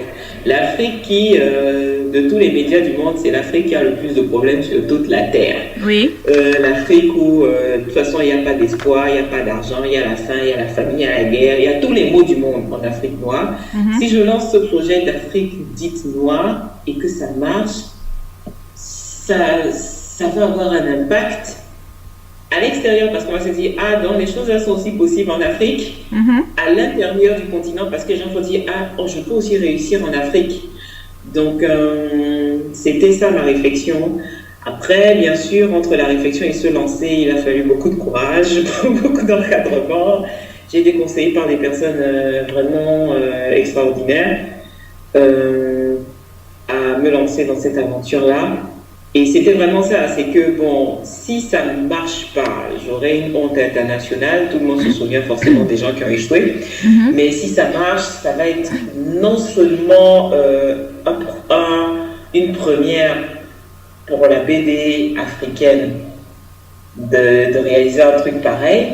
l'Afrique qui, de tous les médias du monde, c'est l'Afrique qui a le plus de problèmes sur toute la Terre. Oui. L'Afrique où, de toute façon, il n'y a pas d'espoir, il n'y a pas d'argent, il y a la faim, il y a la famine, il y a la guerre, il y a tous les maux du monde en Afrique noire. Si je lance ce projet d'Afrique dite noire et que ça marche, ça va avoir un impact à l'extérieur, parce qu'on va se dire, donc les choses elles sont aussi possibles en Afrique, à l'intérieur du continent, parce que les gens vont dire, je peux aussi réussir en Afrique. Donc, c'était ça ma réflexion. Après, bien sûr, entre la réflexion et se lancer, il a fallu beaucoup de courage, beaucoup d'encadrement. J'ai été conseillée par des personnes vraiment extraordinaires à me lancer dans cette aventure-là. Et c'était vraiment ça, c'est que bon, si ça ne marche pas, j'aurai une honte internationale, tout le monde se souvient forcément des gens qui ont échoué, mais si ça marche, ça va être non seulement une première pour la BD africaine de réaliser un truc pareil,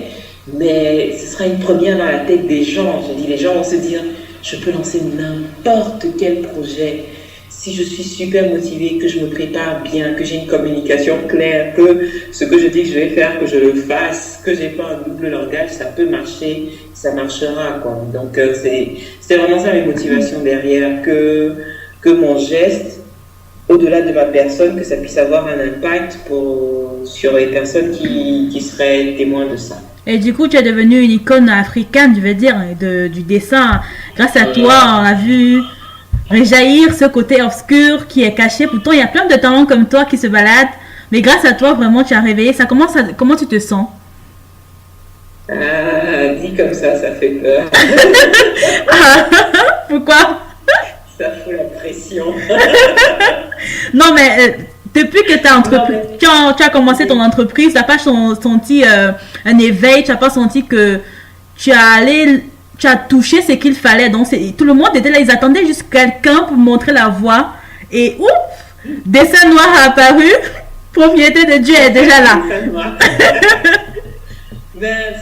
mais ce sera une première dans la tête des gens. Je dis, les gens vont se dire, je peux lancer n'importe quel projet. Si je suis super motivée, que je me prépare bien, que j'ai une communication claire, que ce que je dis que je vais faire, que je le fasse, que j'ai pas un double langage, ça peut marcher, ça marchera, quoi. Donc c'est vraiment ça mes motivations derrière, que mon geste, au-delà de ma personne, que ça puisse avoir un impact sur les personnes qui seraient témoins de ça. Et du coup, tu es devenue une icône africaine, je veux dire, du dessin. Grâce à toi, on a vu réjaillir ce côté obscur qui est caché. Pourtant, il y a plein de talents comme toi qui se baladent. Mais grâce à toi, vraiment, tu as réveillé ça. Comment tu te sens? Dit comme ça fait peur. Pourquoi? Ça fout la pression. Non, mais depuis que tu as commencé ton entreprise, tu n'as pas senti un éveil, tu n'as pas senti que tu as touché ce qu'il fallait. Donc, tout le monde était là, ils attendaient juste quelqu'un pour montrer la voie. Et ouf, dessin noir a apparu, propriété de Dieu est déjà là. Ben,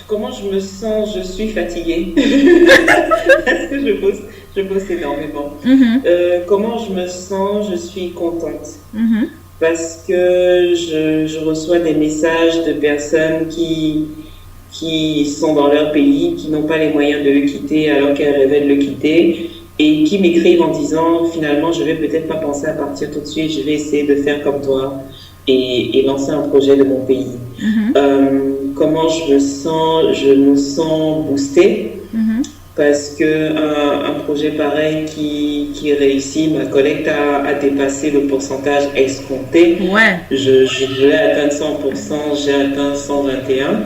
comment je me sens? Je suis fatiguée. Parce que je bosse énormément. Comment je me sens? Je suis contente. Parce que je reçois des messages de personnes qui sont dans leur pays, qui n'ont pas les moyens de le quitter alors qu'elles rêvaient de le quitter, et qui m'écrivent en disant finalement je vais peut-être pas penser à partir tout de suite, je vais essayer de faire comme toi et lancer un projet de mon pays. Comment je me sens? Je me sens boostée parce que un projet pareil qui réussit, ma collecte a dépassé le pourcentage escompté. Ouais. Je vais atteindre 100%, j'ai atteint 121.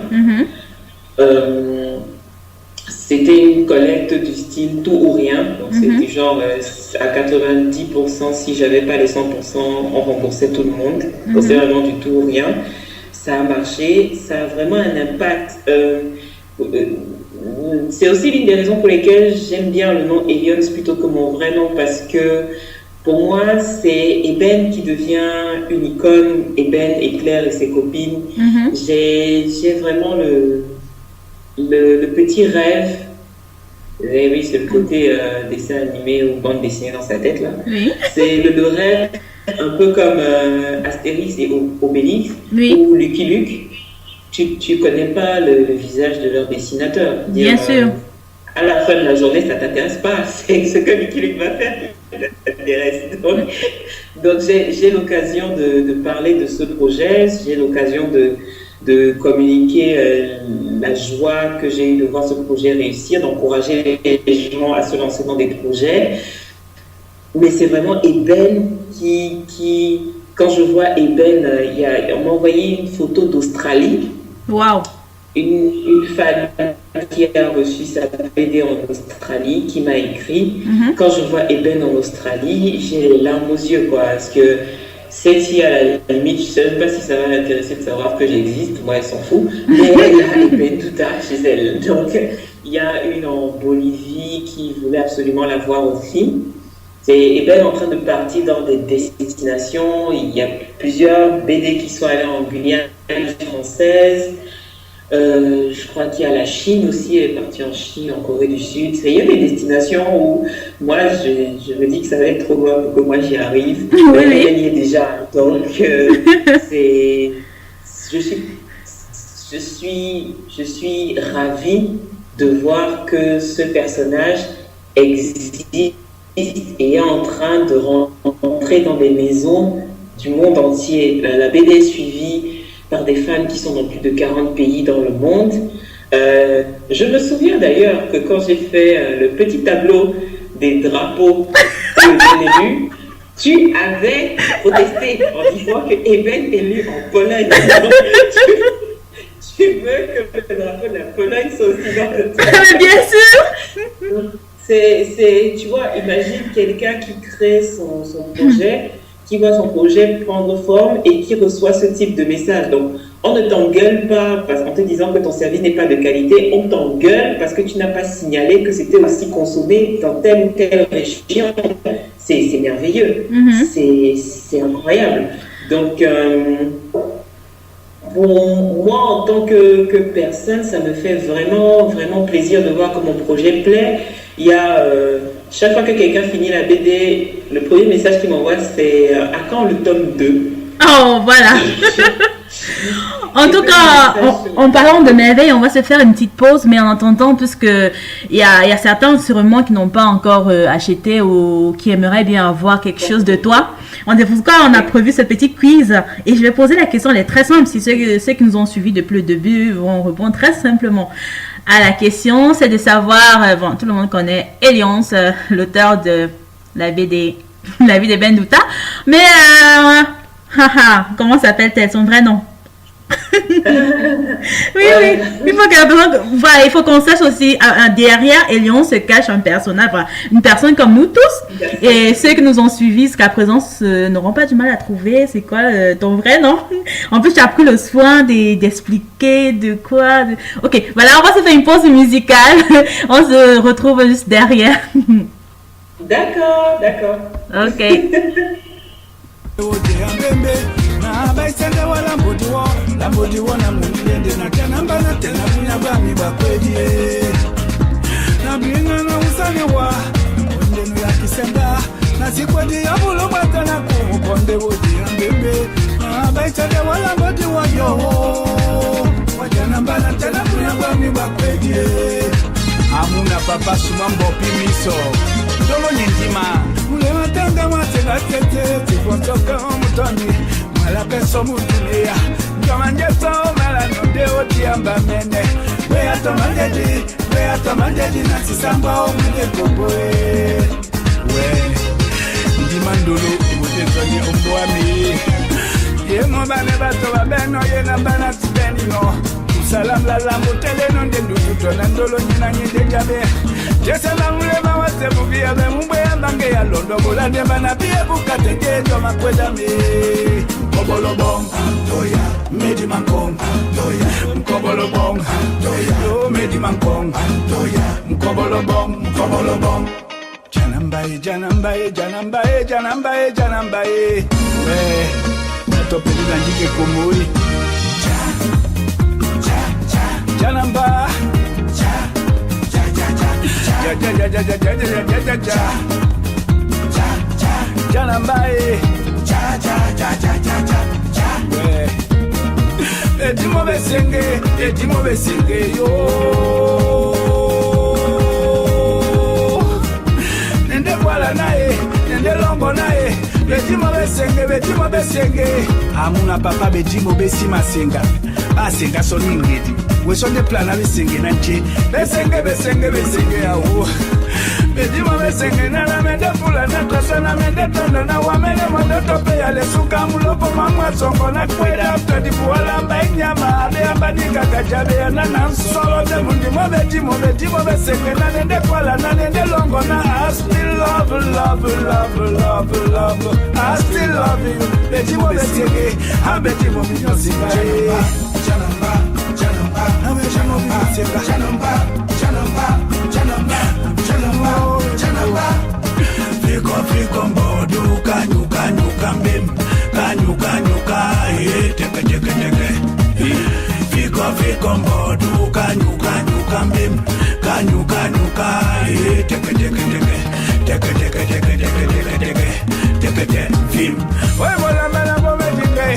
C'était une collecte du style tout ou rien. Donc c'était genre à 90%, si j'avais pas les 100%, on remboursait tout le monde. Donc c'est vraiment du tout ou rien. Ça a marché, ça a vraiment un impact. C'est aussi l'une des raisons pour lesquelles j'aime bien le nom Aliens plutôt que mon vrai nom, parce que pour moi, c'est Eben qui devient une icône, Eben et Claire et ses copines. J'ai vraiment le petit rêve. Et oui, c'est le côté dessin animé ou bande dessinée dans sa tête là. C'est le rêve un peu comme Astérix et Obélix ou Lucky Luke. Tu connais pas le visage de leur dessinateur. Bien sûr. À la fin de la journée, ça t'intéresse pas. C'est ce que Lucky Luke va faire. Ça t'intéresse. Donc j'ai l'occasion de parler de ce projet. J'ai l'occasion de communiquer la joie que j'ai eue de voir ce projet réussir, d'encourager les gens à se lancer dans des projets. Mais c'est vraiment Eben qui quand je vois Eben, on m'a envoyé une photo d'Australie. Waouh! Une femme qui a reçu sa BD en Australie, qui m'a écrit. Quand je vois Eben en Australie, j'ai les larmes aux yeux, quoi, parce que cette fille, à la limite, je ne sais même pas si ça va l'intéresser de savoir que j'existe, moi elle s'en fout, mais elle a Eben tout à chez elle. Donc il y a une en Bolivie qui voulait absolument la voir aussi. C'est Eben en train de partir dans des destinations. Il y a plusieurs BD qui sont allés en Guyane française. Je crois qu'il y a la Chine aussi, elle est partie en Chine, en Corée du Sud. Il y a des destinations où moi je me dis que ça va être trop loin pour que moi j'y arrive. Elle y est déjà. Donc je suis ravie de voir que ce personnage existe et est en train de rentrer dans des maisons du monde entier. La BD est suivie par des fans qui sont dans plus de 40 pays dans le monde. Je me souviens d'ailleurs que quand j'ai fait le petit tableau des drapeaux que j'ai lu, tu avais protesté en disant que Eben est lu en Pologne. Tu veux que le drapeau de la Pologne soit aussi dans le Mais bien sûr! Tu vois, imagine quelqu'un qui crée son projet, qui voit son projet prendre forme et qui reçoit ce type de message. Donc, on ne t'engueule pas en te disant que ton service n'est pas de qualité, on t'engueule parce que tu n'as pas signalé que c'était aussi consommé dans telle ou telle région. C'est merveilleux, c'est incroyable. Donc, pour moi, en tant que personne, ça me fait vraiment, vraiment plaisir de voir que mon projet plaît. Il y a, chaque fois que quelqu'un finit la BD, le premier message qu'il m'envoie, c'est à quand le tome 2? Oh, voilà. En tout cas, en parlant de merveille, on va se faire une petite pause, mais en attendant, puisque il y a certains sûrement qui n'ont pas encore acheté ou qui aimeraient bien avoir quelque chose de toi. On a prévu ce petit quiz et je vais poser la question, elle est très simple. Si ceux qui nous ont suivis depuis le début vont répondre très simplement à la question, c'est de savoir, bon, tout le monde connaît Aliens, l'auteur de la BD, la vie de Ben Douta, mais comment s'appelle-t-elle, son vrai nom? oui, il faut qu'on sache aussi derrière Elion se cache un personnage, une personne comme nous tous, et ceux qui nous ont suivis jusqu'à présent n'auront pas du mal à trouver c'est quoi ton vrai nom. En plus tu as pris le soin d'expliquer de quoi ok, voilà, on va se faire une pause musicale. On se retrouve juste derrière. D'accord. Ok. baisende wala mbodiwo na munilende na tenamba na tena munyabami bakwedie na binga na usanewa ondenu ya kisenda na sikwedi ya bulumata na kumukonde wodi ambembe baisende wala mbodiwo yo watenamba na tena munyabami bakwedie amuna papa sumambo pimiso ndolo nyindima ule matanga matega tete tipotoka omutoni la peso mutunia Kamanjeto mala nonde otiamba mene Wea tomandedi na sisamba omune koboe Ndimandolo imutezoni omboami Ye mbane bato babeno ye nambana tibenino Salam la motele non de nduto na ndolo nyina nyinde jabe Jesa na mulema wase mubia be mumbe ya bange ya londo bolande bana bie bukate geto makweda me Mkobolo bong doya medi mankong doya mkobolo bong doya medi mankong doya mkobolo bong Janambaye we natopeli na njike komoi Janamba Janambaye Edimo besenge yo Nende wala nae Nende longo nae Bedimo besenge Amuna papa bedimo besi masenga Basenga soni ngedi Wesonde plana besenge nanje Besenge yawo Bedimo besenge nana mende pula Netrasa na mende tondo na wamene Mondo tope ya lesuka mulopo mamwa songo na kweda After di puwala mba inyama Abe amba nika kajabe ya nana Solo de bedimo besenge Nanende kwala nanende longo na I still love I still love you Bedimo besenge Bedimo minyosi bae Fiko mbodu kanyuka mbim kanyuka teke Fiko mbodu kanyuka mbim kanyuka teke film Oy bola mala bome dinge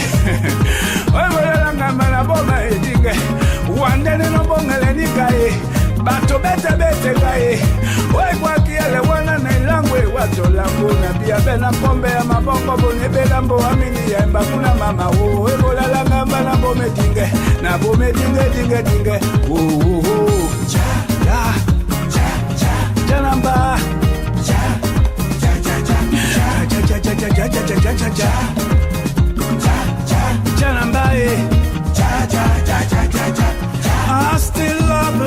Oy bola mala bome dinge Wandene no bongele nikae Bato bete gae Oy kwa kiele wana na ilangwe Wato langu na bia bena pombe ya mabongo Bone belambo amini ya mba kuna mama Oy bola langa mala bome dinge Na bome dinge Janamba Janamba I still love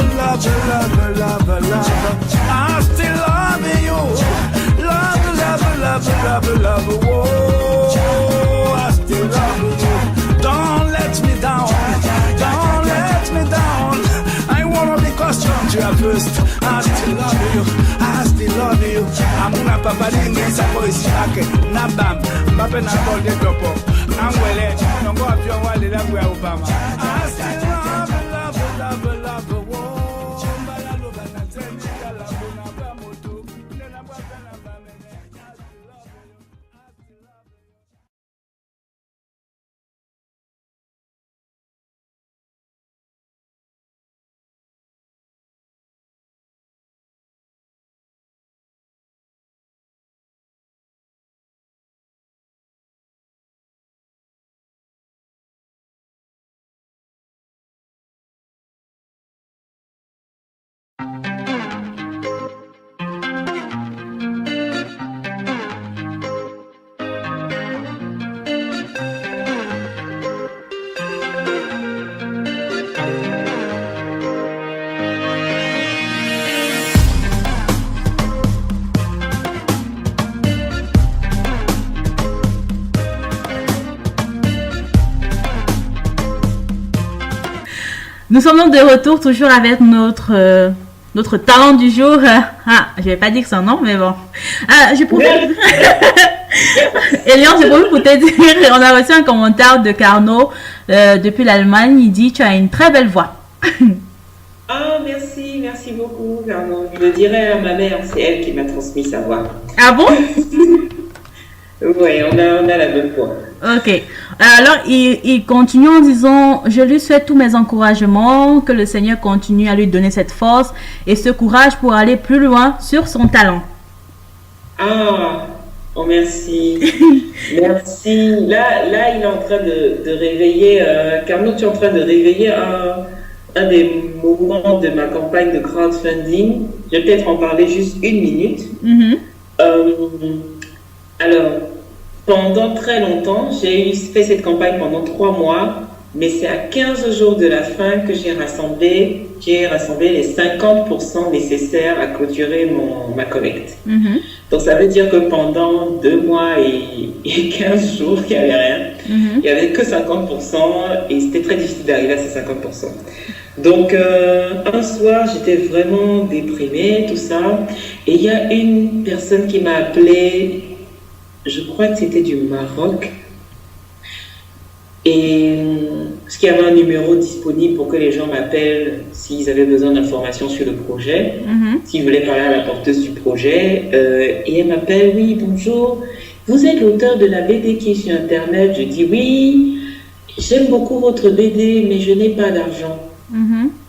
I still love you Love Whoa, I still love you Don't let me down I wanna be custom to your first I still love you Amuna papa dingue sa voice yake Na bam, mbape na bolde topo Angwele, nongo apyo wale langwe ya Obama I still love Nous sommes donc de retour toujours avec notre talent du jour. Je vais pas dire son nom, mais bon. Je profite. Elian, je profite pour te dire, on a reçu un commentaire de Carnot depuis l'Allemagne. Il dit, tu as une très belle voix. Ah, merci beaucoup. Je le dirai à ma mère, c'est elle qui m'a transmis sa voix. Ah bon? Oui, on a la bonne voix. Ok. Alors, il continue en disant, je lui souhaite tous mes encouragements, que le Seigneur continue à lui donner cette force et ce courage pour aller plus loin sur son talent. Ah, oh merci. Merci. Là, il est en train de réveiller, Carnot, tu es en train de réveiller un des moments de ma campagne de crowdfunding. Je vais peut-être en parler juste une minute. Alors, pendant très longtemps, j'ai fait cette campagne pendant 3 mois, mais c'est à 15 jours de la fin que j'ai rassemblé les 50% nécessaires à clôturer ma collecte. Donc, ça veut dire que pendant 2 mois et 15 jours, il n'y avait rien. Il n'y avait que 50% et c'était très difficile d'arriver à ces 50%. Donc, un soir, j'étais vraiment déprimée, tout ça. Et il y a une personne qui m'a appelée, je crois que c'était du Maroc. Et parce qu'il y avait un numéro disponible pour que les gens m'appellent s'ils avaient besoin d'informations sur le projet, s'ils voulaient parler à la porteuse du projet. Et elle m'appelle, oui, bonjour, vous êtes l'auteur de la BD qui est sur Internet. Je dis oui, j'aime beaucoup votre BD, mais je n'ai pas d'argent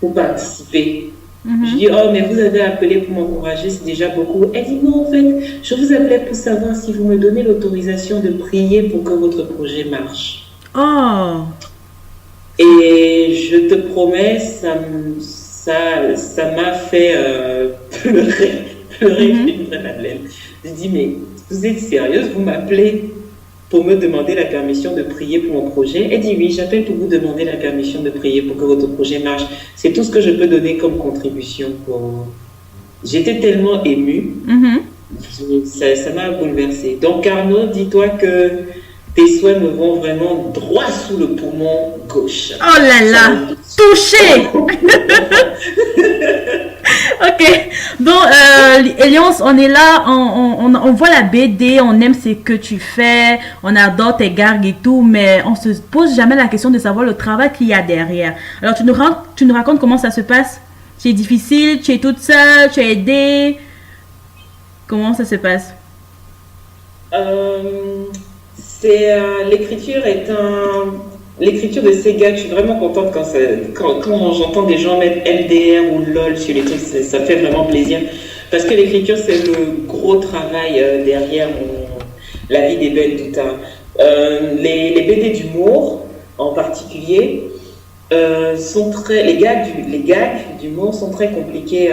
pour participer. Je dis, oh, mais vous avez appelé pour m'encourager, c'est déjà beaucoup. Elle dit, non, en fait, je vous appelais pour savoir si vous me donnez l'autorisation de prier pour que votre projet marche. Oh! Et je te promets, ça m'a fait pleurer une vraie madeleine. Je dis, mais vous êtes sérieuse, vous m'appelez pour me demander la permission de prier pour mon projet? Elle dit, oui, j'appelle pour vous demander la permission de prier pour que votre projet marche. C'est tout ce que je peux donner comme contribution. J'étais tellement émue, ça m'a bouleversée. Donc, Arnaud, dis-toi que tes souhaits me vont vraiment droit sous le poumon gauche. Oh là là, touché. Ok, donc Eliance, on est là, on voit la BD, on aime ce que tu fais, on adore tes gags et tout, mais on se pose jamais la question de savoir le travail qu'il y a derrière. Alors tu nous racontes comment ça se passe? C'est difficile, tu es toute seule, tu es aidée, comment ça se passe? L'écriture de ces gars, je suis vraiment contente quand j'entends des gens mettre LDR ou LOL sur les trucs, ça fait vraiment plaisir. Parce que l'écriture, c'est le gros travail derrière la vie des belles doutas. Les BD d'humour, en particulier, les gags d'humour sont très compliqués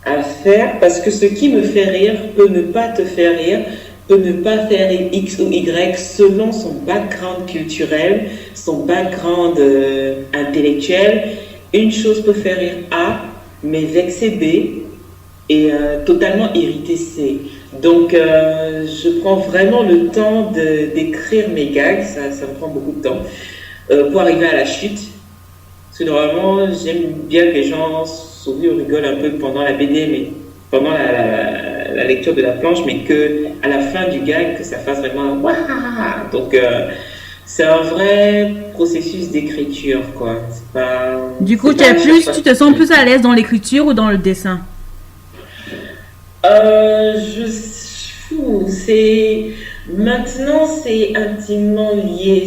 à faire parce que ce qui me fait rire peut ne pas te faire rire, peut ne pas faire X ou Y selon son background culturel, son background intellectuel. Une chose peut faire rire A, mais vexer B et totalement irriter C. Donc, je prends vraiment le temps d'écrire mes gags, ça me prend beaucoup de temps, pour arriver à la chute. Parce que normalement, j'aime bien que les gens sourient ou rigolent un peu pendant la BD, mais pendant la lecture de la planche, mais que à la fin du gag, que ça fasse vraiment waouh. Donc c'est un vrai processus d'écriture, quoi. Du coup, tu te sens plus à l'aise dans l'écriture ou dans le dessin? Maintenant c'est intimement lié.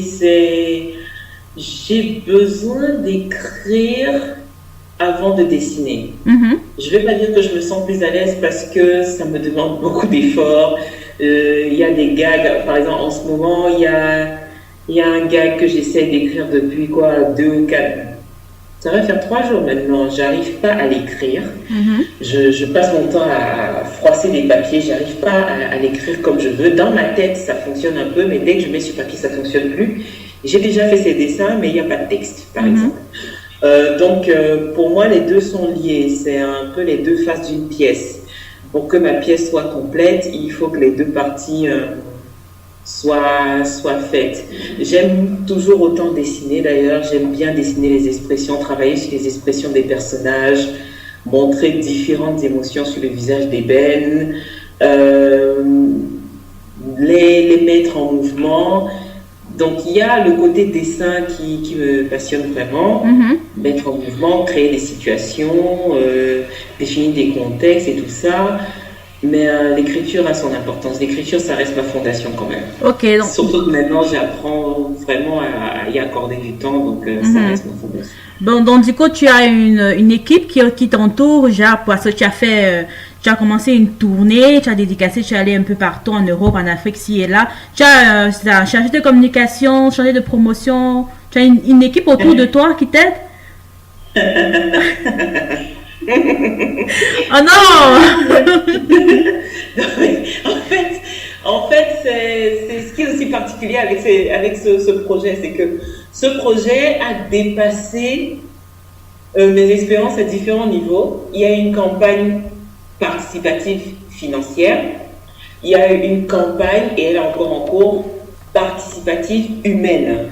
J'ai besoin d'écrire avant de dessiner. Je ne vais pas dire que je me sens plus à l'aise parce que ça me demande beaucoup d'efforts. Il y a des gags, par exemple en ce moment, il y a un gag que j'essaie d'écrire depuis 2 ou 4. Ça va faire 3 jours maintenant, j'arrive pas à l'écrire. Je passe mon temps à froisser des papiers, j'arrive pas à l'écrire comme je veux. Dans ma tête, ça fonctionne un peu, mais dès que je mets sur papier, ça fonctionne plus. J'ai déjà fait ces dessins, mais il n'y a pas de texte, par exemple. Donc, pour moi, les deux sont liés. C'est un peu les deux faces d'une pièce. Pour que ma pièce soit complète, il faut que les deux parties soient faites. J'aime toujours autant dessiner, d'ailleurs. J'aime bien dessiner les expressions, travailler sur les expressions des personnages, montrer différentes émotions sur le visage d'Eben. les mettre en mouvement. Donc il y a le côté dessin qui me passionne vraiment, mettre en mouvement, créer des situations, définir des contextes et tout ça. Mais l'écriture a son importance. L'écriture, ça reste ma fondation quand même. Ok. Donc... Surtout que maintenant, j'apprends vraiment à y accorder du temps, donc ça reste ma fondation. Bon, donc du coup, tu as une équipe qui t'entoure, genre, parce que tu as commencé une tournée, tu as dédicacé, tu es allé un peu partout en Europe, en Afrique, ci et là. Tu as chargé de communication, chargé de promotion. Tu as une équipe autour de toi qui t'aide? Oh non! En fait, c'est ce qui est aussi particulier avec ce projet, c'est que ce projet a dépassé mes expériences à différents niveaux. Il y a une campagne participative financière, il y a une campagne, et elle est encore en cours, participative humaine.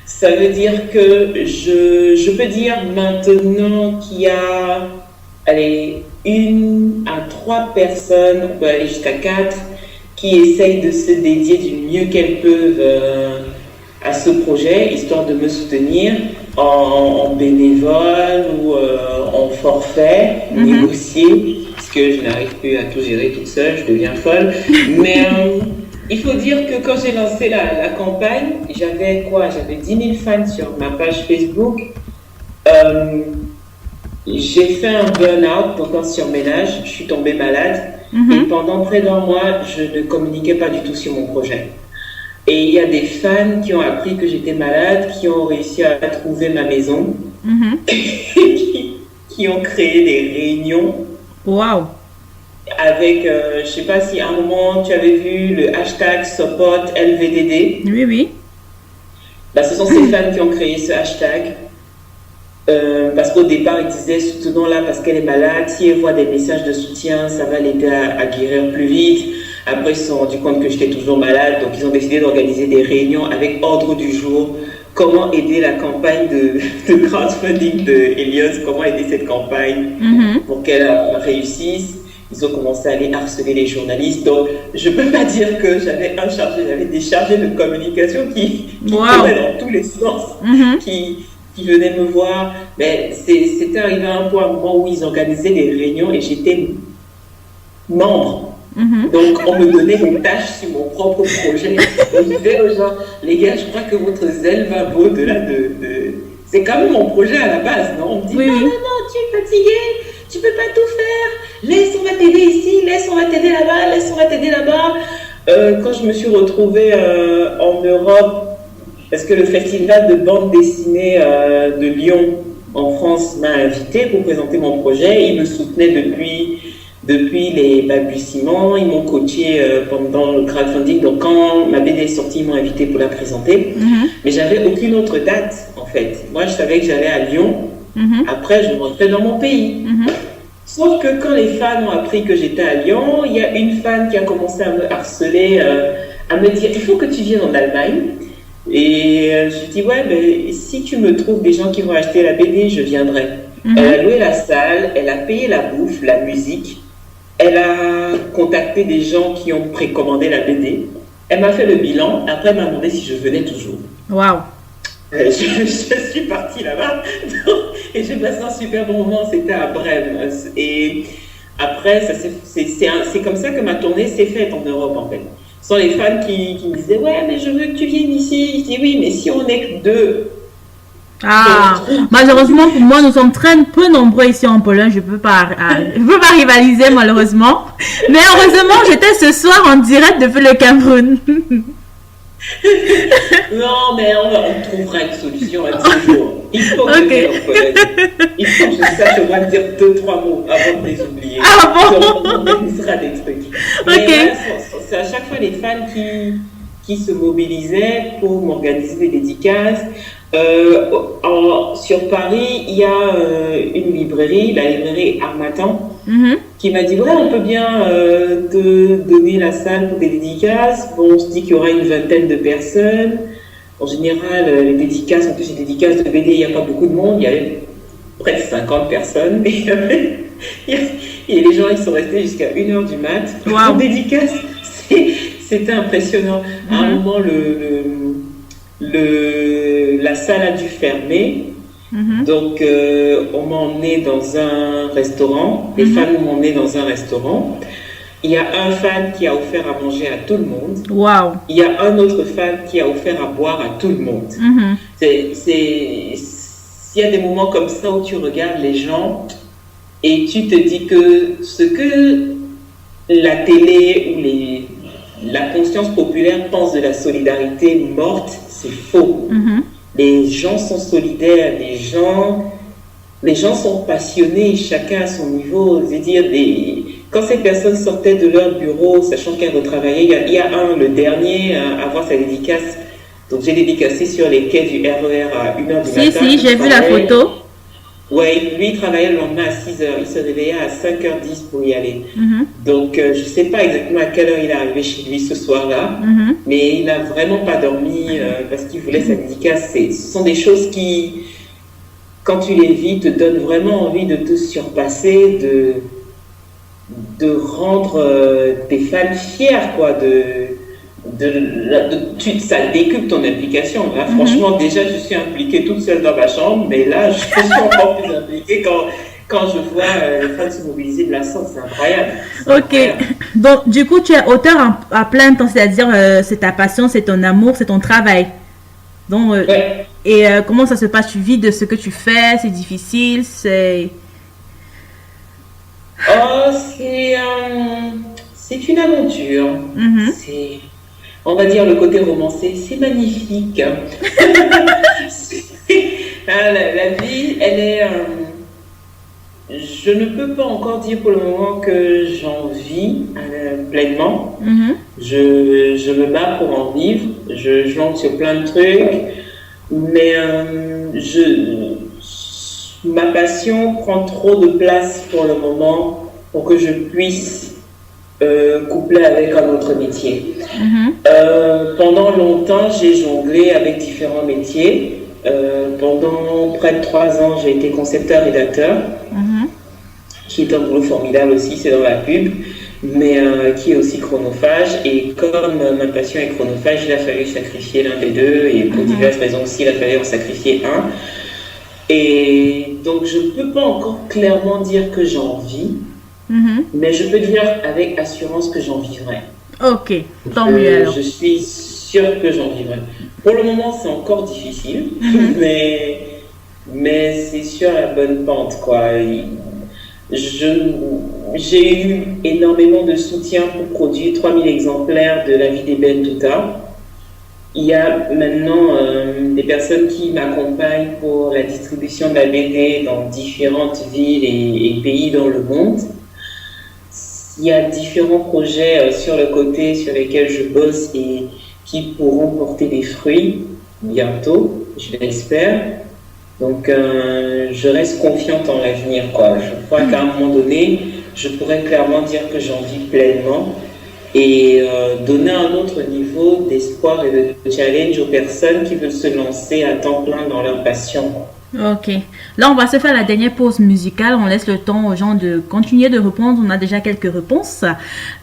Ça veut dire que je peux dire maintenant qu'il y a 1 à 3 personnes, on peut aller jusqu'à 4, qui essayent de se dédier du mieux qu'elles peuvent à ce projet, histoire de me soutenir en bénévole ou en forfait négocié, parce que je n'arrive plus à tout gérer toute seule, je deviens folle. Mais il faut dire que quand j'ai lancé la campagne, j'avais 10 000 fans sur ma page Facebook. J'ai fait un burn-out, donc un surménage, je suis tombée malade. Et pendant près d'1 mois, je ne communiquais pas du tout sur mon projet. Et il y a des fans qui ont appris que j'étais malade, qui ont réussi à trouver ma maison, qui ont créé des réunions. Waouh! Avec, je sais pas si à un moment tu avais vu le hashtag support LVDD. Oui, oui. Bah, ce sont ces fans qui ont créé ce hashtag. Parce qu'au départ, ils disaient soutenons-la parce qu'elle est malade. Si elle voit des messages de soutien, ça va l'aider à guérir plus vite. Après, ils se sont rendus compte que j'étais toujours malade, donc ils ont décidé d'organiser des réunions avec ordre du jour. Comment aider la campagne de crowdfunding de Helios, comment aider cette campagne pour qu'elle réussisse. Ils ont commencé à aller harceler les journalistes. Donc, je ne peux pas dire que j'avais des chargés de communication qui couraient dans tous les sens, qui venaient me voir. Mais c'était arrivé à un moment où ils organisaient des réunions et j'étais membre. Donc, on me donnait des tâches sur mon propre projet. Je disais aux gens, les gars, je crois que votre zèle va au-delà de... C'est quand même mon projet à la base, non? On me dit, non, tu es fatigué, tu peux pas tout faire. Laisse, on va t'aider ici, laisse, on va t'aider là-bas, laisse, on va t'aider là-bas. Quand je me suis retrouvée en Europe, parce que le festival de bande dessinée de Lyon, en France, m'a invité pour présenter mon projet. Ils me soutenaient depuis les balbutiements, ils m'ont coaché pendant le crowdfunding. Donc quand ma BD est sortie, ils m'ont invité pour la présenter. Mais j'avais aucune autre date en fait. Moi je savais que j'allais à Lyon. Après je rentrais dans mon pays. Sauf que quand les fans ont appris que j'étais à Lyon, il y a une fan qui a commencé à me harceler, à me dire il faut que tu viennes en Allemagne. Et je dis ouais, mais si tu me trouves des gens qui vont acheter la BD, je viendrai. Elle a loué la salle, elle a payé la bouffe, la musique. Elle a contacté des gens qui ont précommandé la BD. Elle m'a fait le bilan. Après, elle m'a demandé si je venais toujours. Waouh! Je suis partie là-bas. Et j'ai passé un super bon moment. C'était à Brême. Et après, c'est comme ça que ma tournée s'est faite en Europe, en fait. Ce sont les fans qui me disaient « Ouais, mais je veux que tu viennes ici. » Je dis « Oui, mais si on n'est que 2... » Malheureusement pour moi, nous sommes très peu nombreux ici en Pologne. Je peux pas rivaliser malheureusement. Mais heureusement, j'étais ce soir en direct depuis le Cameroun. Non, mais on trouvera une solution un petit jour. Il faut que je vienne en Pologne. Il faut que je sache au moins dire 2-3 mots avant de les oublier. Ah bon? On organisera des trucs. Mais c'est à chaque fois les fans qui se mobilisaient pour m'organiser des dédicaces. Sur Paris, il y a une librairie, la librairie Harmattan, qui m'a dit ouais, on peut bien te donner la salle pour des dédicaces. Bon, on se dit qu'il y aura une 20aine de personnes. En général, les dédicaces, en plus les dédicaces de BD, il n'y a pas beaucoup de monde. Il y avait près de 50 personnes. Et les gens, ils sont restés jusqu'à 1h du mat. Wow. Dédicace, c'est c'était impressionnant. À un moment, la salle a dû fermer. Donc, on m'a emmené dans un restaurant. Les fans m'ont emmené dans un restaurant. Il y a un fan qui a offert à manger à tout le monde. Wow. Il y a un autre fan qui a offert à boire à tout le monde. Il y a des moments comme ça où tu regardes les gens et tu te dis que ce que la télé ou la conscience populaire pense de la solidarité morte, c'est faux. Les gens sont solidaires, les gens sont passionnés, chacun à son niveau. C'est-à-dire, quand ces personnes sortaient de leur bureau, sachant qu'elles retravaillaient, il y a le dernier à avoir sa dédicace. Donc, j'ai dédicacé sur les quais du RER à 1h du matin. Si, j'ai vu la photo. Oui, lui, il travaillait le lendemain à 6h. Il se réveillait à 5h10 pour y aller. Donc, je ne sais pas exactement à quelle heure il est arrivé chez lui ce soir-là, mais il n'a vraiment pas dormi parce qu'il voulait sa dédicace. Ce sont des choses qui, quand tu les vis, te donnent vraiment envie de te surpasser, de rendre tes fans fiers, quoi, ça décuple ton implication. Là, franchement, déjà, je suis impliquée toute seule dans ma chambre, mais là, je suis encore plus impliquée quand je vois les fans se mobiliser de la sorte. C'est incroyable. Ok. Donc, du coup, tu es auteur à plein temps, c'est-à-dire c'est ta passion, c'est ton amour, c'est ton travail. Donc, ouais. Et comment ça se passe? Tu vis de ce que tu fais? C'est difficile? C'est... Oh, c'est une aventure. On va dire le côté romancé, c'est magnifique. La vie, elle est... je ne peux pas encore dire pour le moment que j'en vis pleinement. Je me bats pour en vivre. Je lance sur plein de trucs. Mais ma passion prend trop de place pour le moment pour que je puisse coupler avec un autre métier. Pendant longtemps, j'ai jonglé avec différents métiers. Pendant près de 3 ans, j'ai été concepteur-rédacteur, qui est un boulot formidable aussi, c'est dans la pub, mais qui est aussi chronophage. Et comme ma passion est chronophage, il a fallu sacrifier l'un des deux, et pour diverses raisons aussi, il a fallu en sacrifier un. Et donc, je ne peux pas encore clairement dire que j'en vis, mais je peux dire avec assurance que j'en vivrai. Ok, tant mieux alors. Je suis sûre que j'en vivrai. Pour le moment, c'est encore difficile, mais c'est sur la bonne pente, quoi. J'ai eu énormément de soutien pour produire 3000 exemplaires de La vie des Benduta. Il y a maintenant des personnes qui m'accompagnent pour la distribution de la BD dans différentes villes et pays dans le monde. Il y a différents projets sur le côté sur lesquels je bosse et qui pourront porter des fruits bientôt, je l'espère. Donc, je reste confiante en l'avenir, quoi. Je crois qu'à un moment donné, je pourrais clairement dire que j'en vis pleinement et donner un autre niveau d'espoir et de challenge aux personnes qui veulent se lancer à temps plein dans leur passion. Ok. Là, on va se faire la dernière pause musicale. On laisse le temps aux gens de continuer de répondre. On a déjà quelques réponses.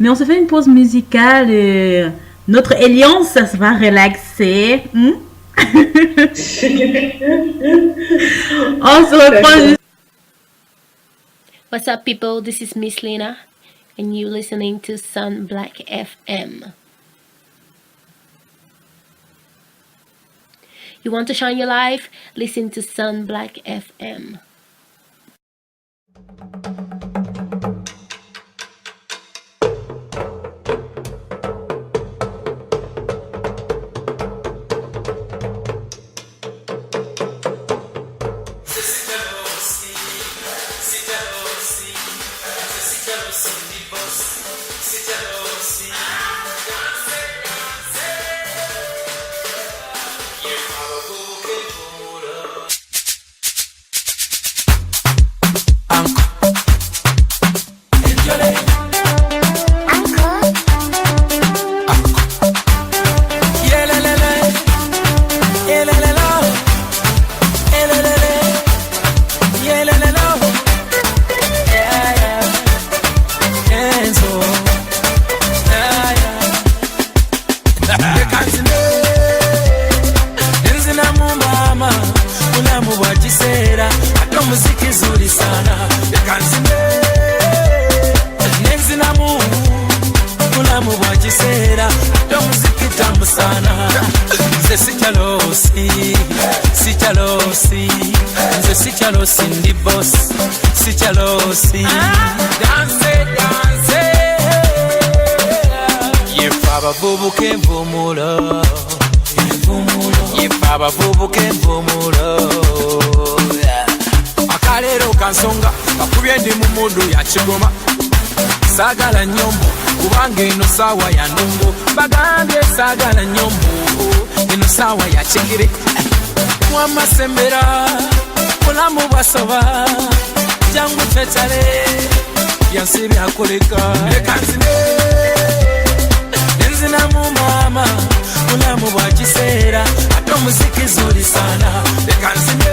Mais on se fait une pause musicale. Notre alliance, ça se va relaxer. On se reprend. What's up, people? This is Miss Lena, and you're listening to Sun Black FM. You want to shine your life? Listen to Sun Black FM. kisera ate muziki zuri sana yakanzine nenzinamu mulamu bwa kisera ate muziki tamu sana nze sikyalosi nze sikyalosi ndi boss sikyalosi danse yefa abavubuka envumulo yefa abavubuka envumulo akaleero kansonga kakubye ndi mu mundu ya kigoma saagala nyombo kubanga eno saawa ya ndongo bagambye saagala nyombo eno saawa ya kigere mwamasembera mulamu bwasoba jangu tetale byansi byakoleka leka nzine nenzinamu mama mulamu bwa kiseera ate omuziki zuri sana leka nzine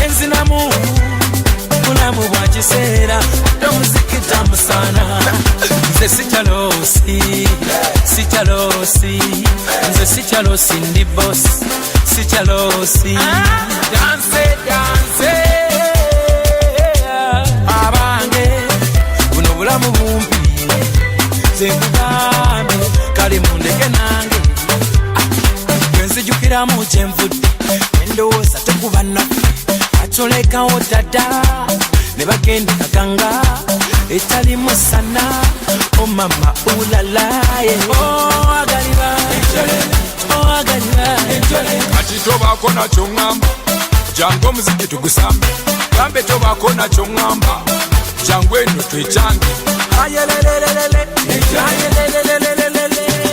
nenzinamu mulamu bwa kiseera ate omuziki tamu sana nze sikyalosi nze sikyalosi ndi boss sikyalosi danse abange buno bulamu bumpi zekugambe kale mundeke nange gwenzijukiramu kyenvudde endowooza tekuba naffe atolekawo dada ne bagenda kaganga etalimu sana omama ulalaye oagaliba kati tobaako nakyo ŋŋamba jangu omuziki tugusambe gambe tobaako nakyo ŋŋamba jangu eno twekyange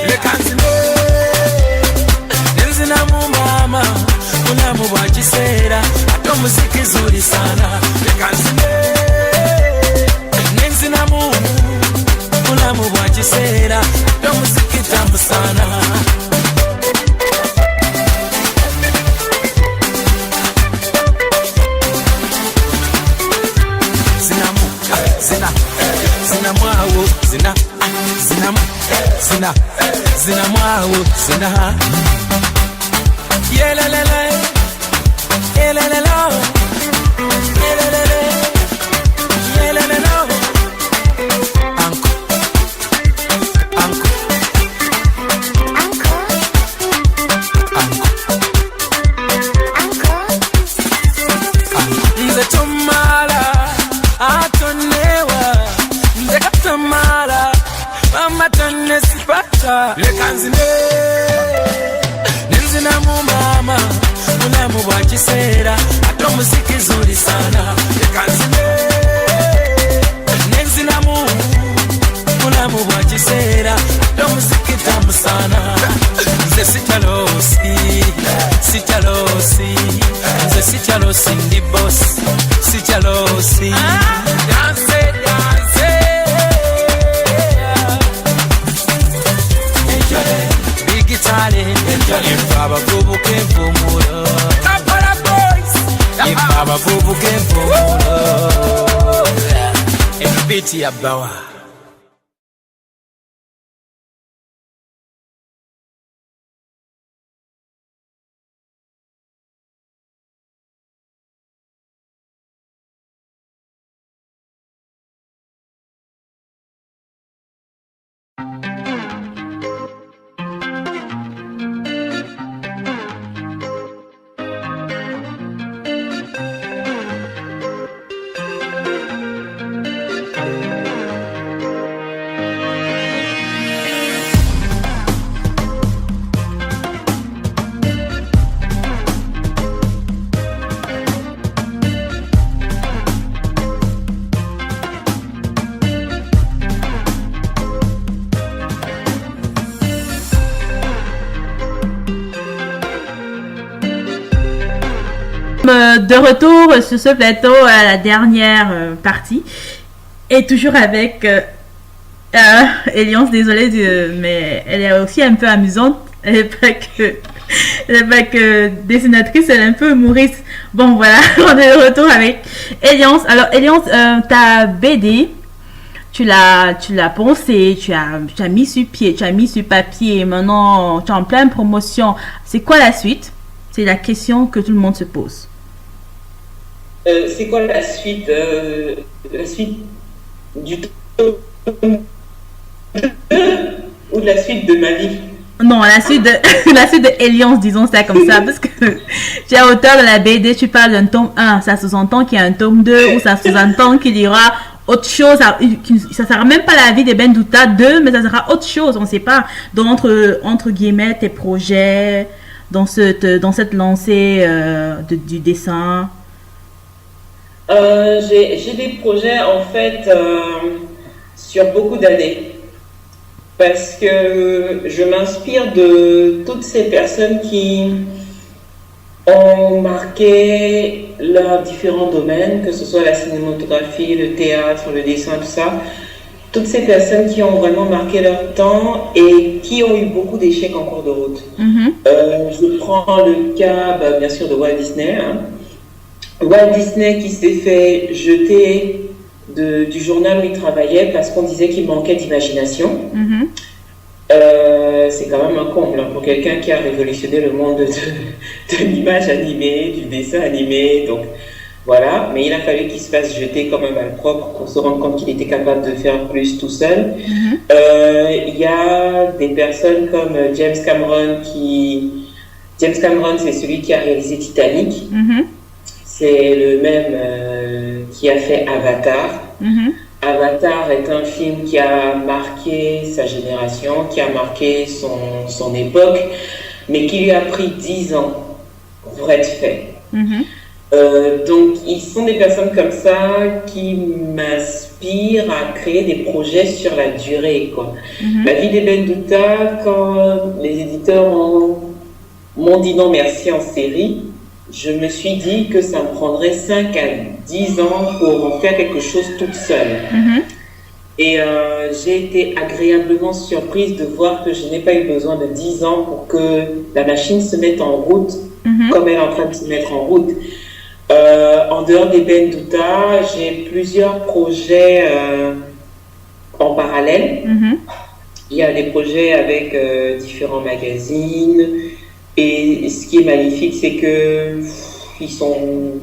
leka nzine nenzinamu mama mulamu bwa kiseera ate omuziki zuri sana leka nzine nenzinamu mulamu bwa kiseera ate omuziki tamu sana zina mwawo zina yelelele yelelelo yelelele yelelelo anko nze tomala atonewa nze katamala mama tonne sipata leka nzine nenzinamu mama mulamu bwa kiseera ate omuziki zuri sana leka nzine nenzinamu mulamu bwa kiseera ate omuziki tamu sana nze sikyalosi nze sikyalosi ndi boss sikyalosi danse yefa abavubuka envumulo yefa abavubuka envumulo ebiti yabawa. De retour sur ce plateau à la dernière partie et toujours avec Eliance, désolée mais elle est aussi un peu amusante, elle n'est pas que dessinatrice, elle est un peu humoriste. Bon voilà, on est de retour avec Eliance. Alors Eliance, ta BD, tu l'as pensé, tu as mis sur pied, tu as mis sur papier, maintenant tu es en pleine promotion. C'est quoi la suite? C'est la question que tout le monde se pose. C'est quoi la suite du tome 2 ou de la suite de ma vie? Non, la suite de la suite de Alliance, disons ça comme ça, parce que tu es auteur de la BD, tu parles d'un tome 1, ça sous-entend qu'il y a un tome 2, ou ça sous-entend qu'il y aura autre chose, ça sera même pas la vie de Ben Douta 2, mais ça sera autre chose, on ne sait pas. Donc, entre guillemets, tes projets, dans cette lancée du dessin. J'ai des projets, en fait, sur beaucoup d'années. Parce que je m'inspire de toutes ces personnes qui ont marqué leurs différents domaines, que ce soit la cinématographie, le théâtre, le dessin, tout ça. Toutes ces personnes qui ont vraiment marqué leur temps et qui ont eu beaucoup d'échecs en cours de route. Je prends le cas, bien sûr, de Walt Disney. Walt Disney qui s'est fait jeter du journal où il travaillait parce qu'on disait qu'il manquait d'imagination. C'est quand même un comble pour quelqu'un qui a révolutionné le monde de l'image animée, du dessin animé. Donc voilà, mais il a fallu qu'il se fasse jeter comme un malpropre pour se rendre compte qu'il était capable de faire plus tout seul. Il y a des personnes comme James Cameron James Cameron, c'est celui qui a réalisé Titanic. C'est le même qui a fait Avatar. Avatar est un film qui a marqué sa génération, qui a marqué son époque, mais qui lui a pris 10 ans pour être fait. Donc, ils sont des personnes comme ça qui m'inspirent à créer des projets sur la durée, quoi. La vie des Ben Douta, quand les éditeurs m'ont dit non merci en série, je me suis dit que ça me prendrait 5 à 10 ans pour en faire quelque chose toute seule. Et j'ai été agréablement surprise de voir que je n'ai pas eu besoin de 10 ans pour que la machine se mette en route comme elle est en train de se mettre en route. En dehors des Ben Douta, j'ai plusieurs projets en parallèle. Il y a des projets avec différents magazines. Et ce qui est magnifique, c'est que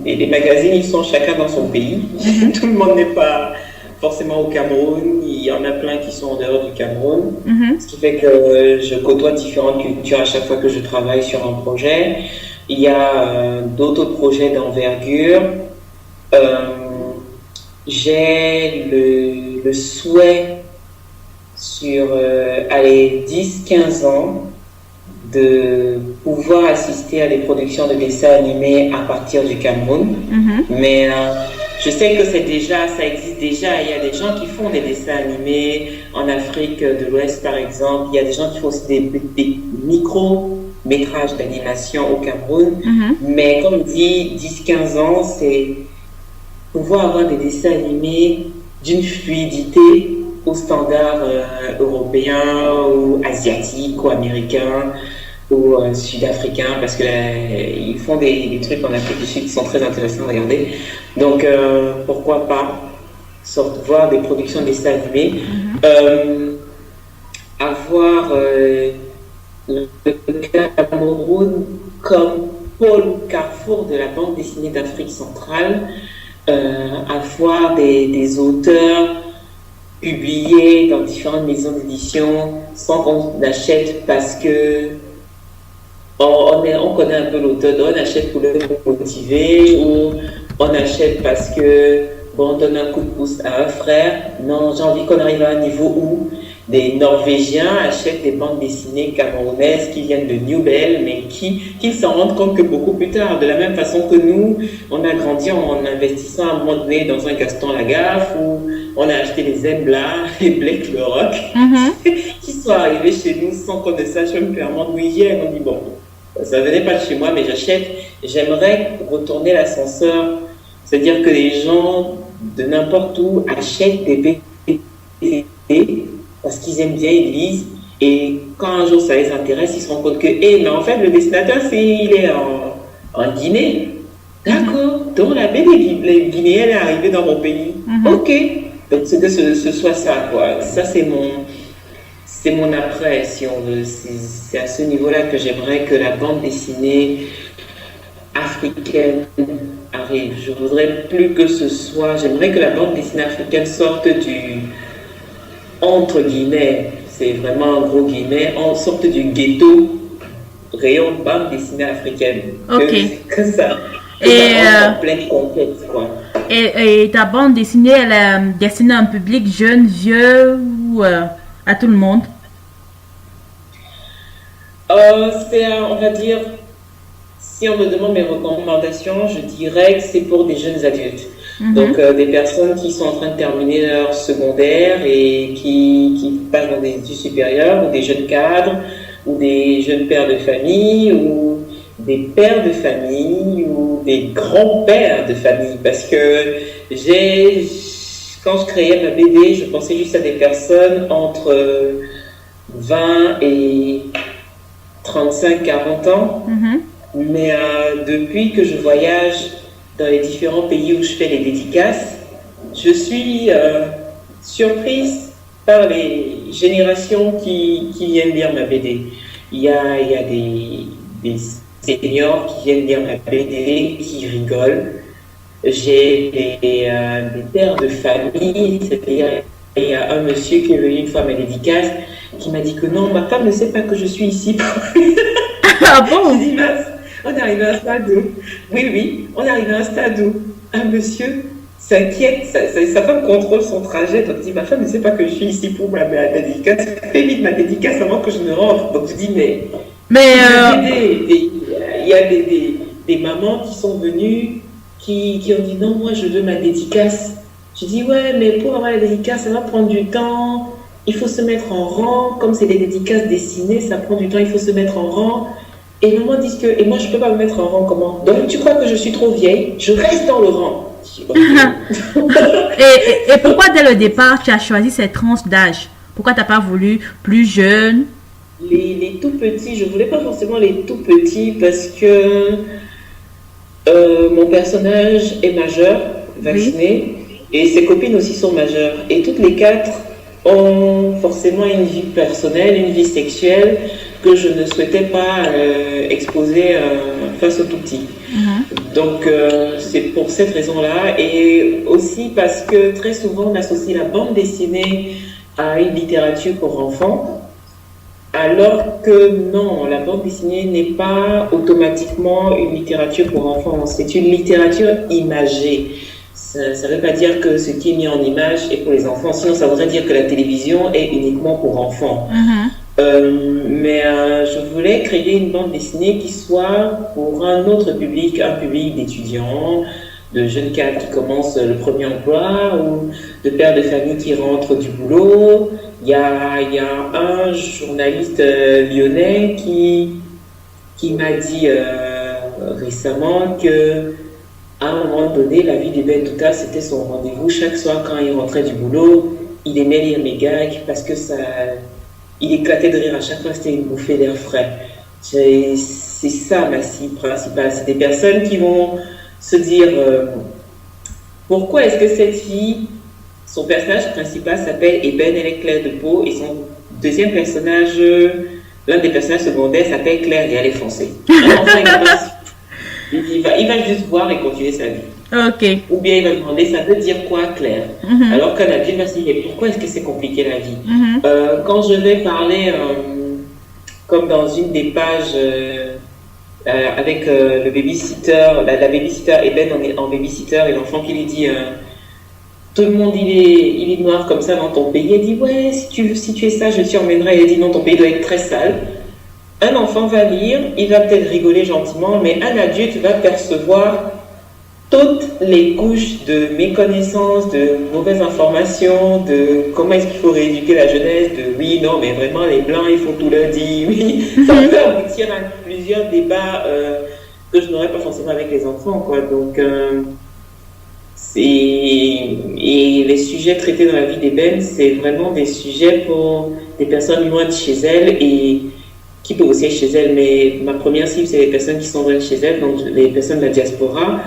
les magazines, ils sont chacun dans son pays. Tout le monde n'est pas forcément au Cameroun. Il y en a plein qui sont en dehors du Cameroun. Ce qui fait que je côtoie différentes cultures à chaque fois que je travaille sur un projet. Il y a d'autres projets d'envergure. J'ai le souhait sur 10-15 ans de pouvoir assister à des productions de dessins animés à partir du Cameroun. Mais je sais que ça existe déjà. Il y a des gens qui font des dessins animés en Afrique de l'Ouest, par exemple. Il y a des gens qui font aussi des micro-métrages d'animation au Cameroun. Mais comme dit, 10-15 ans, c'est pouvoir avoir des dessins animés d'une fluidité aux standards européens ou asiatiques ou américains ou sud-africains, parce que ils font des trucs en Afrique du Sud qui sont très intéressants à regarder. Donc pourquoi pas voir des productions de dessins animés, avoir le Cameroun comme pôle carrefour de la bande dessinée d'Afrique centrale, avoir des auteurs publiés dans différentes maisons d'édition sans qu'on achète parce que on connaît un peu l'auteur, on achète pour le motiver, ou on achète parce que on donne un coup de pouce à un frère. Non, j'ai envie qu'on arrive à un niveau où des Norvégiens achètent des bandes dessinées camerounaises qui viennent de Newbel, mais qui s'en rendent compte que beaucoup plus tard. De la même façon que nous, on a grandi en investissant à un moment donné dans un Gaston Lagaffe, où on a acheté les Zembla, les Blake le Rock, qui sont arrivés chez nous sans qu'on ne sache même clairement d'où ils viennent. On dit bon, ça venait pas de chez moi, mais j'achète. J'aimerais retourner l'ascenseur, c'est-à-dire que les gens de n'importe où achètent des BD parce qu'ils aiment bien, ils lisent, et quand un jour ça les intéresse, ils se rendent compte que, mais en fait, le dessinateur, il est en Guinée. D'accord, donc la BD guinéenne est arrivée dans mon pays. Ok, donc c'est que ce soit ça, quoi. Ça, c'est mon après, si on veut. C'est à ce niveau-là que j'aimerais que la bande dessinée africaine arrive. Je voudrais plus que ce soit... J'aimerais que la bande dessinée africaine sorte du... Entre guillemets, c'est vraiment un gros guillemets, en sorte du ghetto rayon bande dessinée africaine. Ok. Que ça... Et, en plein contexte, quoi. Et ta bande dessinée, elle est destinée à un public jeune, vieux ou à tout le monde? C'est, on va dire, si on me demande mes recommandations, je dirais que c'est pour des jeunes adultes. Donc, des personnes qui sont en train de terminer leur secondaire et qui passent dans des études supérieures, ou des jeunes cadres, ou des jeunes pères de famille, ou des pères de famille, ou des grands-pères de famille. Parce que quand je créais ma BD, je pensais juste à des personnes entre 20 et 35-40 ans. Mais depuis que je voyage dans les différents pays où je fais les dédicaces, je suis surprise par les générations qui viennent lire ma BD. Il y a des seniors qui viennent lire ma BD, qui rigolent. J'ai des pères de famille, c'est-à-dire il y a un monsieur qui est venu une fois à ma dédicace qui m'a dit que non, ma femme ne sait pas que je suis ici. Ah bon? Je dis, on est arrivé à un stade où, oui, on est arrivé à un stade où un monsieur s'inquiète, sa femme contrôle son trajet, donc il dit, ma femme ne sait pas que je suis ici pour ma dédicace, fais vite ma dédicace avant que je ne rentre. Donc je dis, mais il y a des mamans qui sont venues, qui ont dit, non, moi je veux ma dédicace. Je dis, ouais, mais pour avoir la dédicace, ça va prendre du temps, il faut se mettre en rang, comme c'est des dédicaces dessinées, ça prend du temps, il faut se mettre en rang. Et maman dit que, et moi je ne peux pas me mettre en rang, comment? Donc tu crois que je suis trop vieille? Je reste dans le rang. Et pourquoi dès le départ tu as choisi cette tranche d'âge? Pourquoi tu n'as pas voulu plus jeune? Les tout petits, je ne voulais pas forcément les tout petits parce que mon personnage est majeur, vacciné, et ses copines aussi sont majeures. Et toutes les quatre ont forcément une vie personnelle, une vie sexuelle que je ne souhaitais pas exposer face aux tout petits. Donc c'est pour cette raison-là, et aussi parce que très souvent on associe la bande dessinée à une littérature pour enfants, alors que non, la bande dessinée n'est pas automatiquement une littérature pour enfants, c'est une littérature imagée. Ça ne veut pas dire que ce qui est mis en image est pour les enfants, sinon ça voudrait dire que la télévision est uniquement pour enfants. Mais je voulais créer une bande dessinée qui soit pour un autre public, un public d'étudiants, de jeunes cadres qui commencent le premier emploi, ou de pères de famille qui rentrent du boulot. Il y a un journaliste lyonnais qui m'a dit récemment que à un moment donné, la vie d'Eben Douta, c'était son rendez-vous. Chaque soir, quand il rentrait du boulot, il aimait lire mes gags parce que il éclatait de rire à chaque fois, c'était une bouffée d'air frais. C'est ça ma cible principale. C'est des personnes qui vont se dire pourquoi est-ce que cette fille, son personnage principal s'appelle Eben, elle est claire de peau, et son deuxième personnage, l'un des personnages secondaires s'appelle Claire et elle est foncée. Il va juste voir et continuer sa vie. Ou bien il va demander, ça veut dire quoi, Claire? Alors qu'un adulte va se dire, mais pourquoi est-ce que c'est compliqué la vie? Quand je vais parler, comme dans une des pages avec le babysitter, la babysitter Eben en babysitter, et l'enfant qui lui dit, tout le monde il est noir comme ça dans ton pays. Elle dit, ouais, si tu es sage, je t'y emmènerai. Elle dit, non, ton pays doit être très sale. Un enfant va lire, il va peut-être rigoler gentiment, mais un adulte va percevoir toutes les couches de méconnaissance, de mauvaises informations, de comment est-ce qu'il faut rééduquer la jeunesse, de oui, non, mais vraiment les blancs, ils font tout lundi, oui. Ça peut aboutir à plusieurs débats que je n'aurais pas forcément avec les enfants, quoi. Donc, et les sujets traités dans la vie d'Eben, c'est vraiment des sujets pour des personnes loin de chez elles et qui peuvent aussi être chez elles, mais ma première cible, c'est les personnes qui sont loin de chez elles, donc les personnes de la diaspora,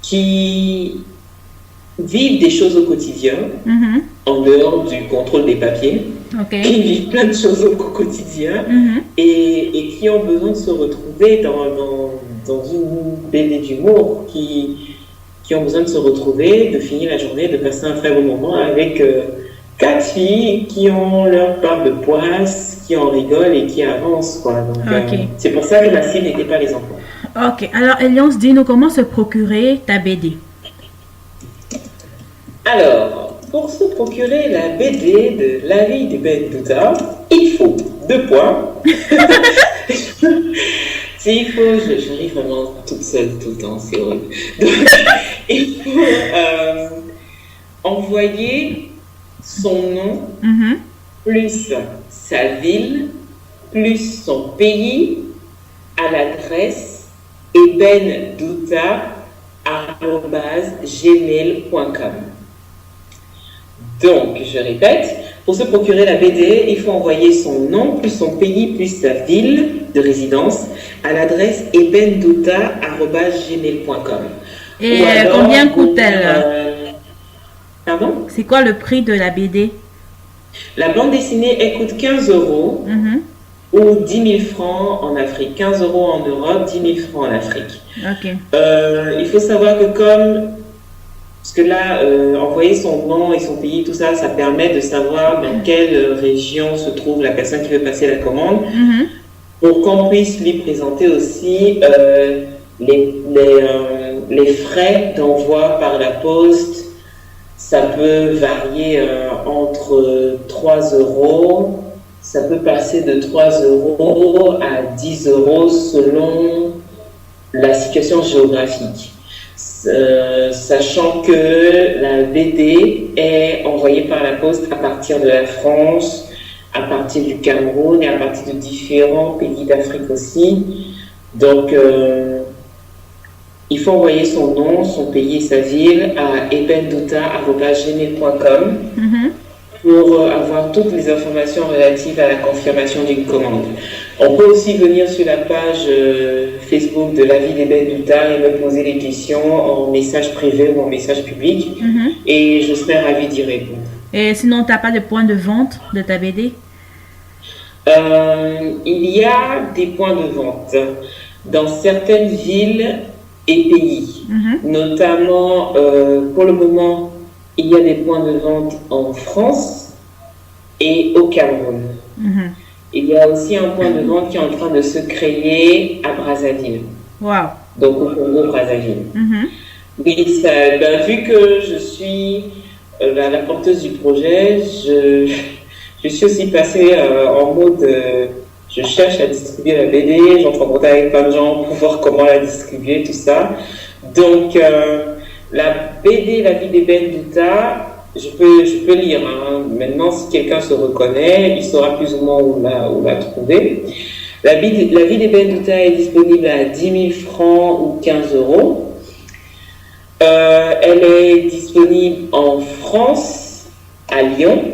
qui vivent des choses au quotidien, en dehors du contrôle des papiers, qui vivent plein de choses au quotidien, et qui ont besoin de se retrouver dans dans une BD d'humour qui ont besoin de se retrouver, de finir la journée, de passer un très bon moment avec 4 filles qui ont leur part de poisse, qui en rigolent et qui avancent, quoi. Donc, c'est pour ça que ma cible n'était pas les enfants. Ok, alors Eliance, dis-nous comment se procurer ta BD. Alors, pour se procurer la BD de La vie de Ben Douta, il faut 2 points. Il faut, j'arrive vraiment toute seule tout le temps, c'est horrible. Donc, il faut envoyer son nom, plus sa ville, plus son pays à l'adresse ebendouta@gmail.com. Donc, je répète, pour se procurer la BD, il faut envoyer son nom, plus son pays, plus sa ville de résidence à l'adresse ebendouta@gmail.com. Et combien coûte-t-elle? Pardon? C'est quoi le prix de la BD? La bande dessinée, elle coûte 15 € ou 10 000 francs en Afrique. 15 € en Europe, 10 000 francs en Afrique. Ok. Il faut savoir que parce que là, envoyer son nom et son pays, tout ça, ça permet de savoir dans quelle région se trouve la personne qui veut passer la commande, pour qu'on puisse lui présenter aussi les frais d'envoi par la poste. Ça peut varier entre 3 €, ça peut passer de 3 € à 10 € selon la situation géographique. Sachant que la BD est envoyée par la poste à partir de la France, à partir du Cameroun et à partir de différents pays d'Afrique aussi. Donc, il faut envoyer son nom, son pays et sa ville à ebendouta@gmail.com pour avoir toutes les informations relatives à la confirmation d'une commande. On peut aussi venir sur la page Facebook de La vie d'Eben Douta et me poser des questions en message privé ou en message public et je serai ravie d'y répondre. Et sinon, tu n'as pas de point de vente de ta BD? Il y a des points de vente dans certaines villes et pays. Notamment, pour le moment, il y a des points de vente en France et au Cameroun. Il y a aussi un point de vente qui est en train de se créer à Brazzaville. Wow. Donc au Congo, Brazzaville. Oui, vu que je suis la porteuse du projet, je suis aussi passée en mode je cherche à distribuer la BD, j'entre en contact avec plein de gens pour voir comment la distribuer, tout ça. Donc la BD La vie d'Eben Douta, je peux lire. Maintenant, si quelqu'un se reconnaît, il saura plus ou moins où la trouver. La vie d'Eben Douta est disponible à 10 000 francs ou 15 €. Elle est disponible en France, à Lyon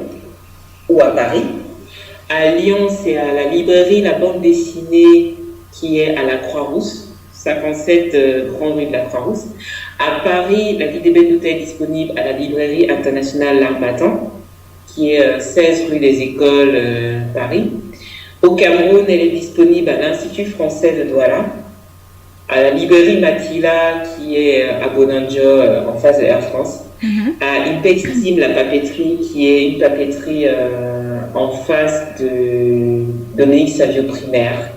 ou à Paris. À Lyon, c'est à la librairie La Bande Dessinée qui est à la Croix-Rousse, 57 Grande Rue de la Croix-Rousse. À Paris, La vie d'Eben Douta est disponible à la librairie internationale L'Armatan, qui est 16 rue des Écoles, Paris. Au Cameroun, elle est disponible à l'Institut français de Douala, à la librairie Matila, qui est à Bonanjo, en face de Air France, à Impextim, la papeterie, qui est une papeterie en face de Dominique Savio Primaire.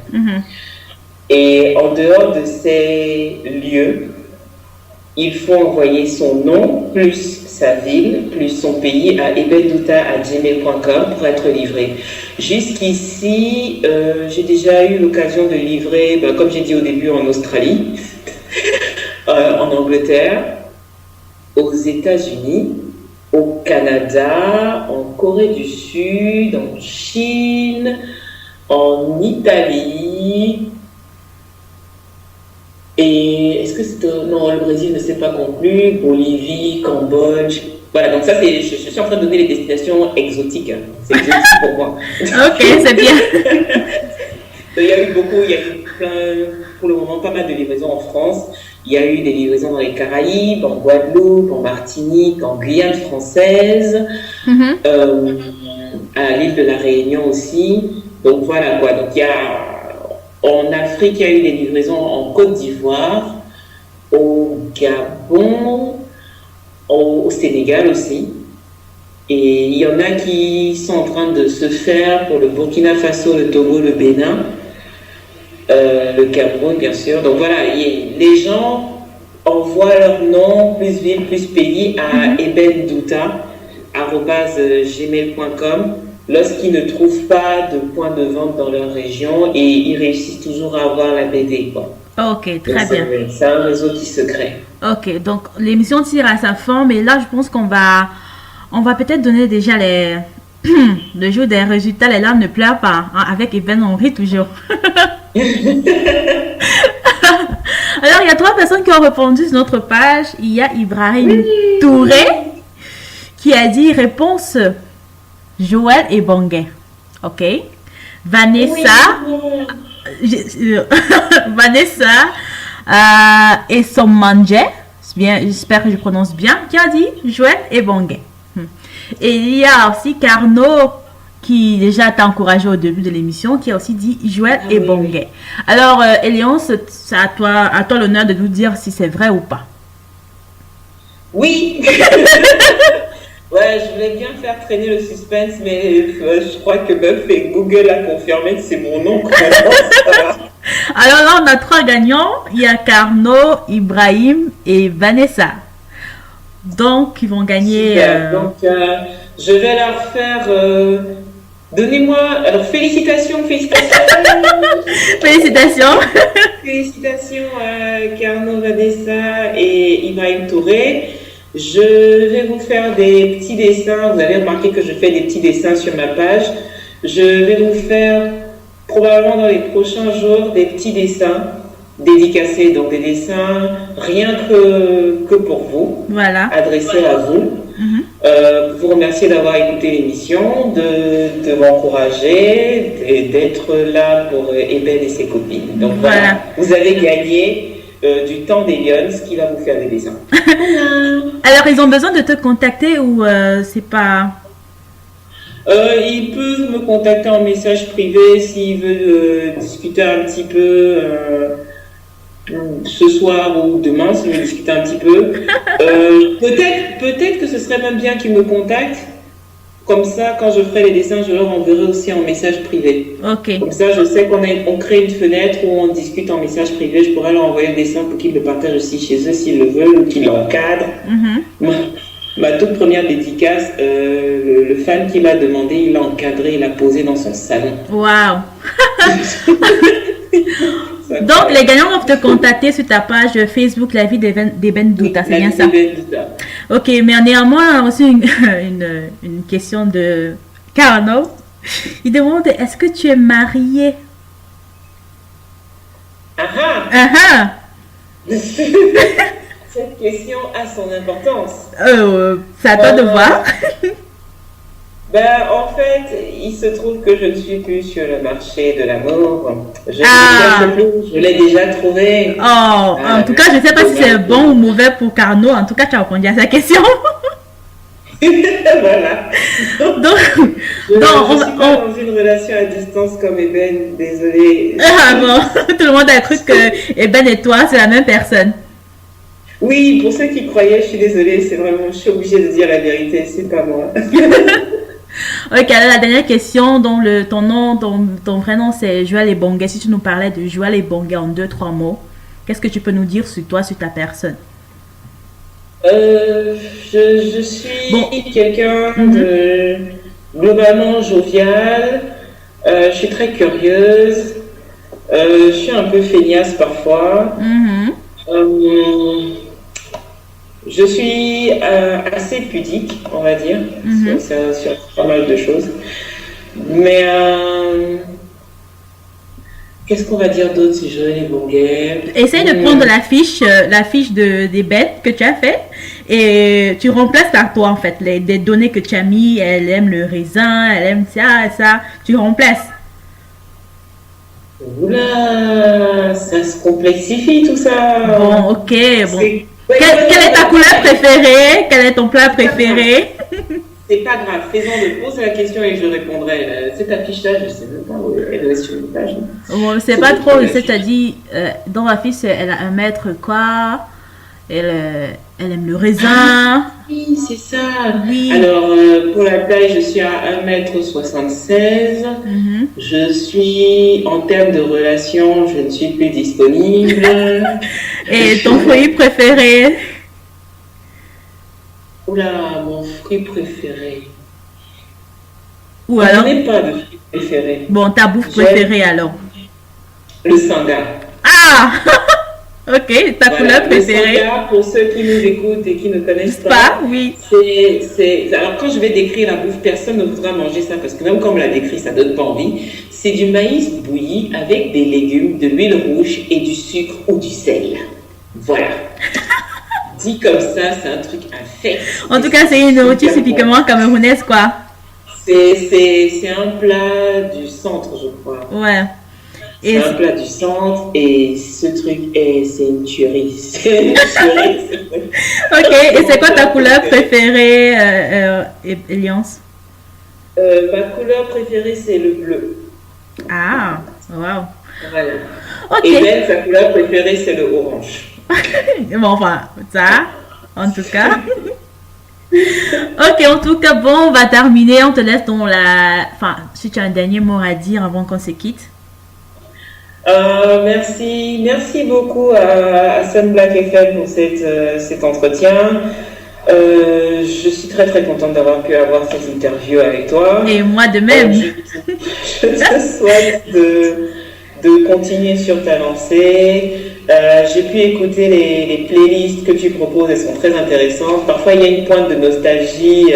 Et en dehors de ces lieux, il faut envoyer son nom, plus sa ville, plus son pays à ebendouta@gmail.com pour être livré. Jusqu'ici, j'ai déjà eu l'occasion de livrer, comme j'ai dit au début, en Australie, en Angleterre, aux États-Unis, au Canada, en Corée du Sud, en Chine, en Italie. Et est-ce que c'est... Non, le Brésil ne s'est pas conclu. Bolivie, Cambodge. Voilà, donc ça, je suis en train de donner les destinations exotiques. C'est exotique pour moi. Ok, c'est bien. Il y a eu pour le moment, pas mal de livraisons en France. Il y a eu des livraisons dans les Caraïbes, en Guadeloupe, en Martinique, en Guyane française, à l'île de la Réunion aussi. Donc voilà quoi. Donc il y a En Afrique, il y a eu des livraisons en Côte d'Ivoire, au Gabon, au Sénégal aussi. Et il y en a qui sont en train de se faire pour le Burkina Faso, le Togo, le Bénin, le Cameroun, bien sûr. Donc voilà, les gens envoient leur nom, plus ville, plus pays à ebendouta@gmail.com lorsqu'ils ne trouvent pas de point de vente dans leur région et ils réussissent toujours à avoir la BD, quoi. Ok, très bien. C'est un réseau qui se crée. Ok, donc l'émission tire à sa fin, mais là, je pense qu'on va peut-être donner déjà le jour des résultats. Les larmes ne pleurent pas. Hein, avec Eben, on rit toujours. Alors, il y a 3 personnes qui ont répondu sur notre page. Il y a Ibrahim Touré qui a dit réponse Joël et Bonguet. Ok. Vanessa. Vanessa et Somanje. Bien, j'espère que je prononce bien. Qui a dit Joël et Bonguet. Et il y a aussi Carnot qui déjà t'a encouragé au début de l'émission, qui a aussi dit Joël et Bonguet. Alors, Eliance, c'est à toi l'honneur de nous dire si c'est vrai ou pas. Oui. Ouais, je voulais bien faire traîner le suspense, mais je crois que Buff et Google a confirmé que c'est mon nom. Alors là, on a 3 gagnants. Il y a Carnot, Ibrahim et Vanessa. Donc, ils vont gagner... Donc, je vais leur faire... Donnez-moi... Alors, félicitations. Félicitations. Félicitations à Carnot, Vanessa et Ibrahim Touré. Je vais vous faire des petits dessins. Vous avez remarqué que je fais des petits dessins sur ma page. Je vais vous faire, probablement dans les prochains jours, des petits dessins dédicacés. Donc, des dessins rien que pour vous. Voilà. Adressés à vous. Vous remercier d'avoir écouté l'émission, de m'encourager et d'être là pour Eben et ses copines. Donc voilà, vous avez gagné du temps d'Elions qui va vous faire des dessins. Alors, ils ont besoin de te contacter ou c'est pas... Ils peuvent me contacter en message privé s'ils veulent discuter un petit peu ce soir ou demain, si je veux discuter un petit peu. Peut-être que ce serait même bien qu'ils me contactent. Comme ça, quand je ferai les dessins, je leur enverrai aussi en message privé. Ok. Comme ça, je sais qu'on crée une fenêtre où on discute en message privé. Je pourrais leur envoyer le dessin pour qu'ils le partagent aussi chez eux s'ils le veulent ou qu'ils l'encadrent. Ma toute première dédicace, le fan qui l'a demandé, il l'a encadré, il l'a posé dans son salon. Waouh. Donc, les gagnants vont te contacter sur ta page Facebook La vie d'Eben Douta, c'est bien ça? Ok, mais néanmoins, on a reçu une question de Carnot. Il demande, est-ce que tu es marié? Cette question a son importance. C'est à toi de voir. En fait, il se trouve que je ne suis plus sur le marché de l'amour. Je l'ai déjà trouvé. En tout cas, je ne sais pas si c'est bon ou mauvais pour Carnot. En tout cas, tu as répondu à sa question. Voilà. Donc, je suis pas dans une relation à distance comme Eben, désolée. Tout le monde a cru que Eben et toi, c'est la même personne. Oui, pour ceux qui croyaient, je suis désolée, je suis obligée de dire la vérité, c'est pas moi. Ok, alors la dernière question, dont ton vrai nom c'est Joël Ebonguet. Si tu nous parlais de Joël Ebonguet en 2-3 mots, qu'est-ce que tu peux nous dire sur toi, sur ta personne? Je suis quelqu'un de globalement jovial, je suis très curieuse, je suis un peu feignasse parfois. Je suis assez pudique, on va dire, sur pas mal de choses. Mais qu'est-ce qu'on va dire d'autre si Joël Ebonguet? Essaye de prendre la fiche des bêtes que tu as fait et tu remplaces par toi en fait des données que tu as mis. Elle aime le raisin, elle aime ça, tu remplaces. Oula, ça se complexifie tout ça. Bon, ok, bon. Quelle est ta couleur préférée? Quel est ton plat préféré? C'est pas grave, faisons-le. Pose la question et je répondrai. Cet affichage, je sais même pas où elle est sur une page. Bon, c'est pas trop, c'est-à-dire, dans ma fille, elle a 1 mètre quoi. Elle aime le raisin. Oui, c'est ça. Oui. Alors, pour la taille, je suis à 1,76 m. Je suis, en termes de relation, je ne suis plus disponible. Et ton fruit préféré? Oula, mon fruit préféré. Ou alors? Je n'ai pas de fruit préféré. Bon, ta bouffe préférée alors? Le sanga. Ah! Ok, ta couleur préférée? Le sanga, pour ceux qui nous écoutent et qui ne connaissent pas, oui. Alors, quand je vais décrire la bouffe, personne ne voudra manger ça parce que même comme on l'a décrit, ça donne pas envie. C'est du maïs bouilli avec des légumes, de l'huile rouge et du sucre ou du sel. Voilà. Dit comme ça, c'est un truc infect. En tout cas, c'est une nourriture typiquement camerounaise, quoi. C'est un plat du centre, je crois. Ouais. C'est un plat du centre et ce truc, c'est une tuerie. C'est une tuerie. Ok, et c'est quoi ta couleur préférée, Eliance? Ma couleur préférée, c'est le bleu. Ah, wow. Voilà. Ok. Et Ben, sa couleur préférée, c'est le orange. Bon, enfin, ça, en tout cas. Ok, en tout cas, bon, on va terminer. On te laisse dans la... Enfin, si tu as un dernier mot à dire avant qu'on se quitte. Merci beaucoup à Sun Black FM pour cet entretien. Je suis très très contente d'avoir pu avoir cette interview avec toi. Et moi de même. Je te souhaite de continuer sur ta lancée. J'ai pu écouter les playlists que tu proposes, elles sont très intéressantes. Parfois il y a une pointe de nostalgie,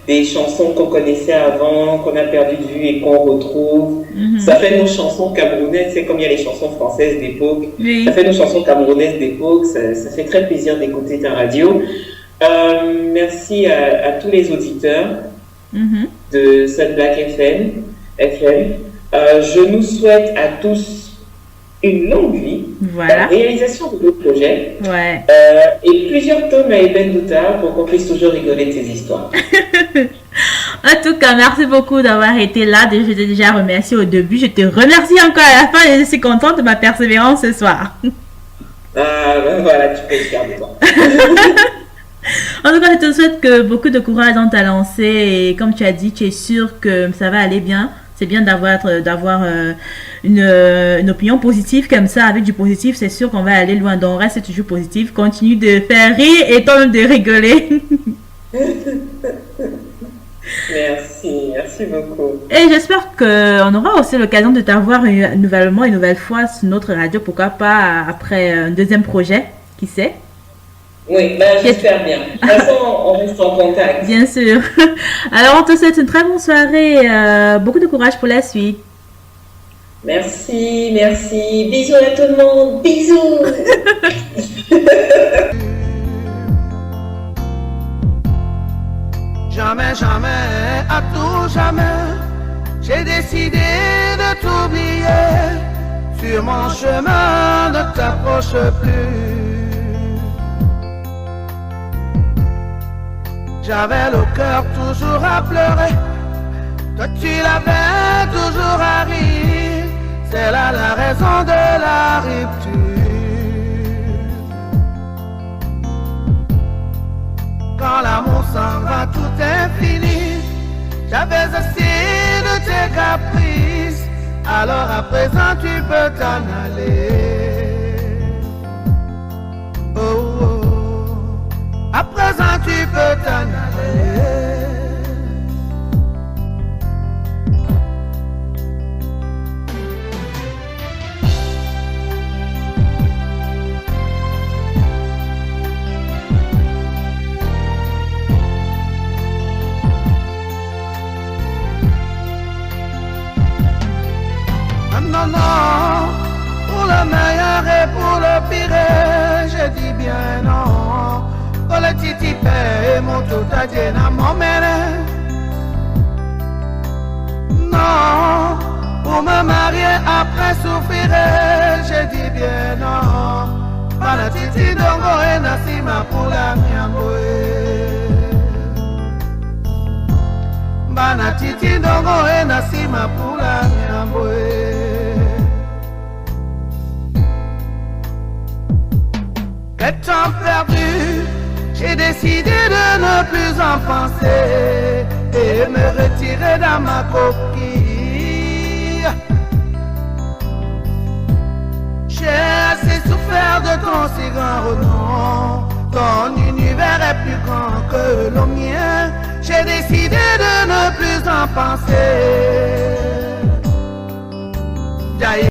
des chansons qu'on connaissait avant, qu'on a perdu de vue et qu'on retrouve. Ça fait nos chansons camerounaises, c'est comme il y a les chansons françaises d'époque. Oui. Ça fait nos chansons camerounaises d'époque, ça fait très plaisir d'écouter ta radio. Merci à tous les auditeurs de Sun Black FM. Je nous souhaite à tous une longue vie, la réalisation de nos projets et plusieurs tomes à Eben Douta pour qu'on puisse toujours rigoler de ces histoires. En tout cas, merci beaucoup d'avoir été là. Je t'ai déjà remercié au début. Je te remercie encore à la fin et je suis contente de ma persévérance ce soir. Voilà, tu peux être fier de toi. En tout cas, je te souhaite que beaucoup de courage dans ta lancée et comme tu as dit, tu es sûr que ça va aller bien. C'est bien d'avoir une opinion positive comme ça, avec du positif, c'est sûr qu'on va aller loin. Donc, reste toujours positif, continue de faire rire et toi-même de rigoler. Merci beaucoup. Et j'espère qu'on aura aussi l'occasion de t'avoir une nouvelle fois sur notre radio, pourquoi pas après un deuxième projet, qui sait. Oui, j'espère bien. De toute façon, on reste en contact. Bien sûr. Alors, on te souhaite une très bonne soirée. Beaucoup de courage pour la suite. Merci. Bisous à tout le monde. Bisous. Jamais, à tout jamais, j'ai décidé de t'oublier. Sur mon chemin, ne t'approche plus. J'avais le cœur toujours à pleurer, toi tu l'avais toujours à rire. C'est là la raison de la rupture. Quand l'amour s'en va, tout est fini. J'avais assez de tes caprices, alors à présent tu peux t'en aller. Oh. À présent tu peux t'en aller. Non, pour le meilleur et pour le pire, je dis bien non. Le titi paie mon tout à dire à mon mère. Non, pour me marier après souffrir, je dis bien non. Pas la titi dongo et nasima pour la miamboe. ma pour la miamboé. Étant perdu, j'ai décidé de ne plus en penser et me retirer dans ma coquille. J'ai assez souffert de ton si grand renom. Ton univers est plus grand que le mien. J'ai décidé de ne plus en penser. Jaï.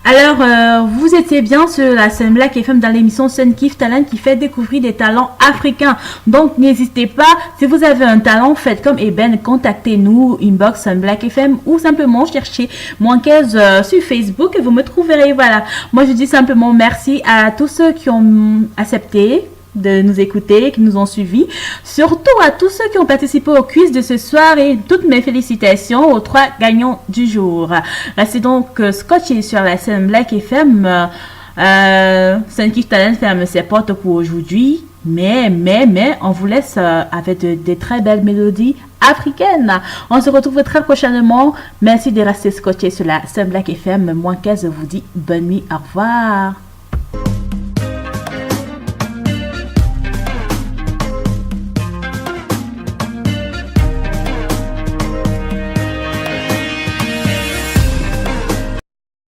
Alors, vous étiez bien sur la scène Black FM dans l'émission Sun Kiff Talent qui fait découvrir des talents africains. Donc, n'hésitez pas, si vous avez un talent, faites comme Eben, contactez-nous, inbox Sun Black FM ou simplement cherchez Mouankaise sur Facebook et vous me trouverez. Voilà, moi je dis simplement merci à tous ceux qui ont accepté de nous écouter, qui nous ont suivis. Surtout à tous ceux qui ont participé au quiz de ce soir et toutes mes félicitations aux 3 gagnants du jour. Restez donc scotchés sur la scène Black FM. Sun Kiff Talent ferme ses portes pour aujourd'hui. Mais, on vous laisse avec des très belles mélodies africaines. On se retrouve très prochainement. Merci de rester scotchés sur la scène Black FM. Mouankaise vous dit bonne nuit. Au revoir.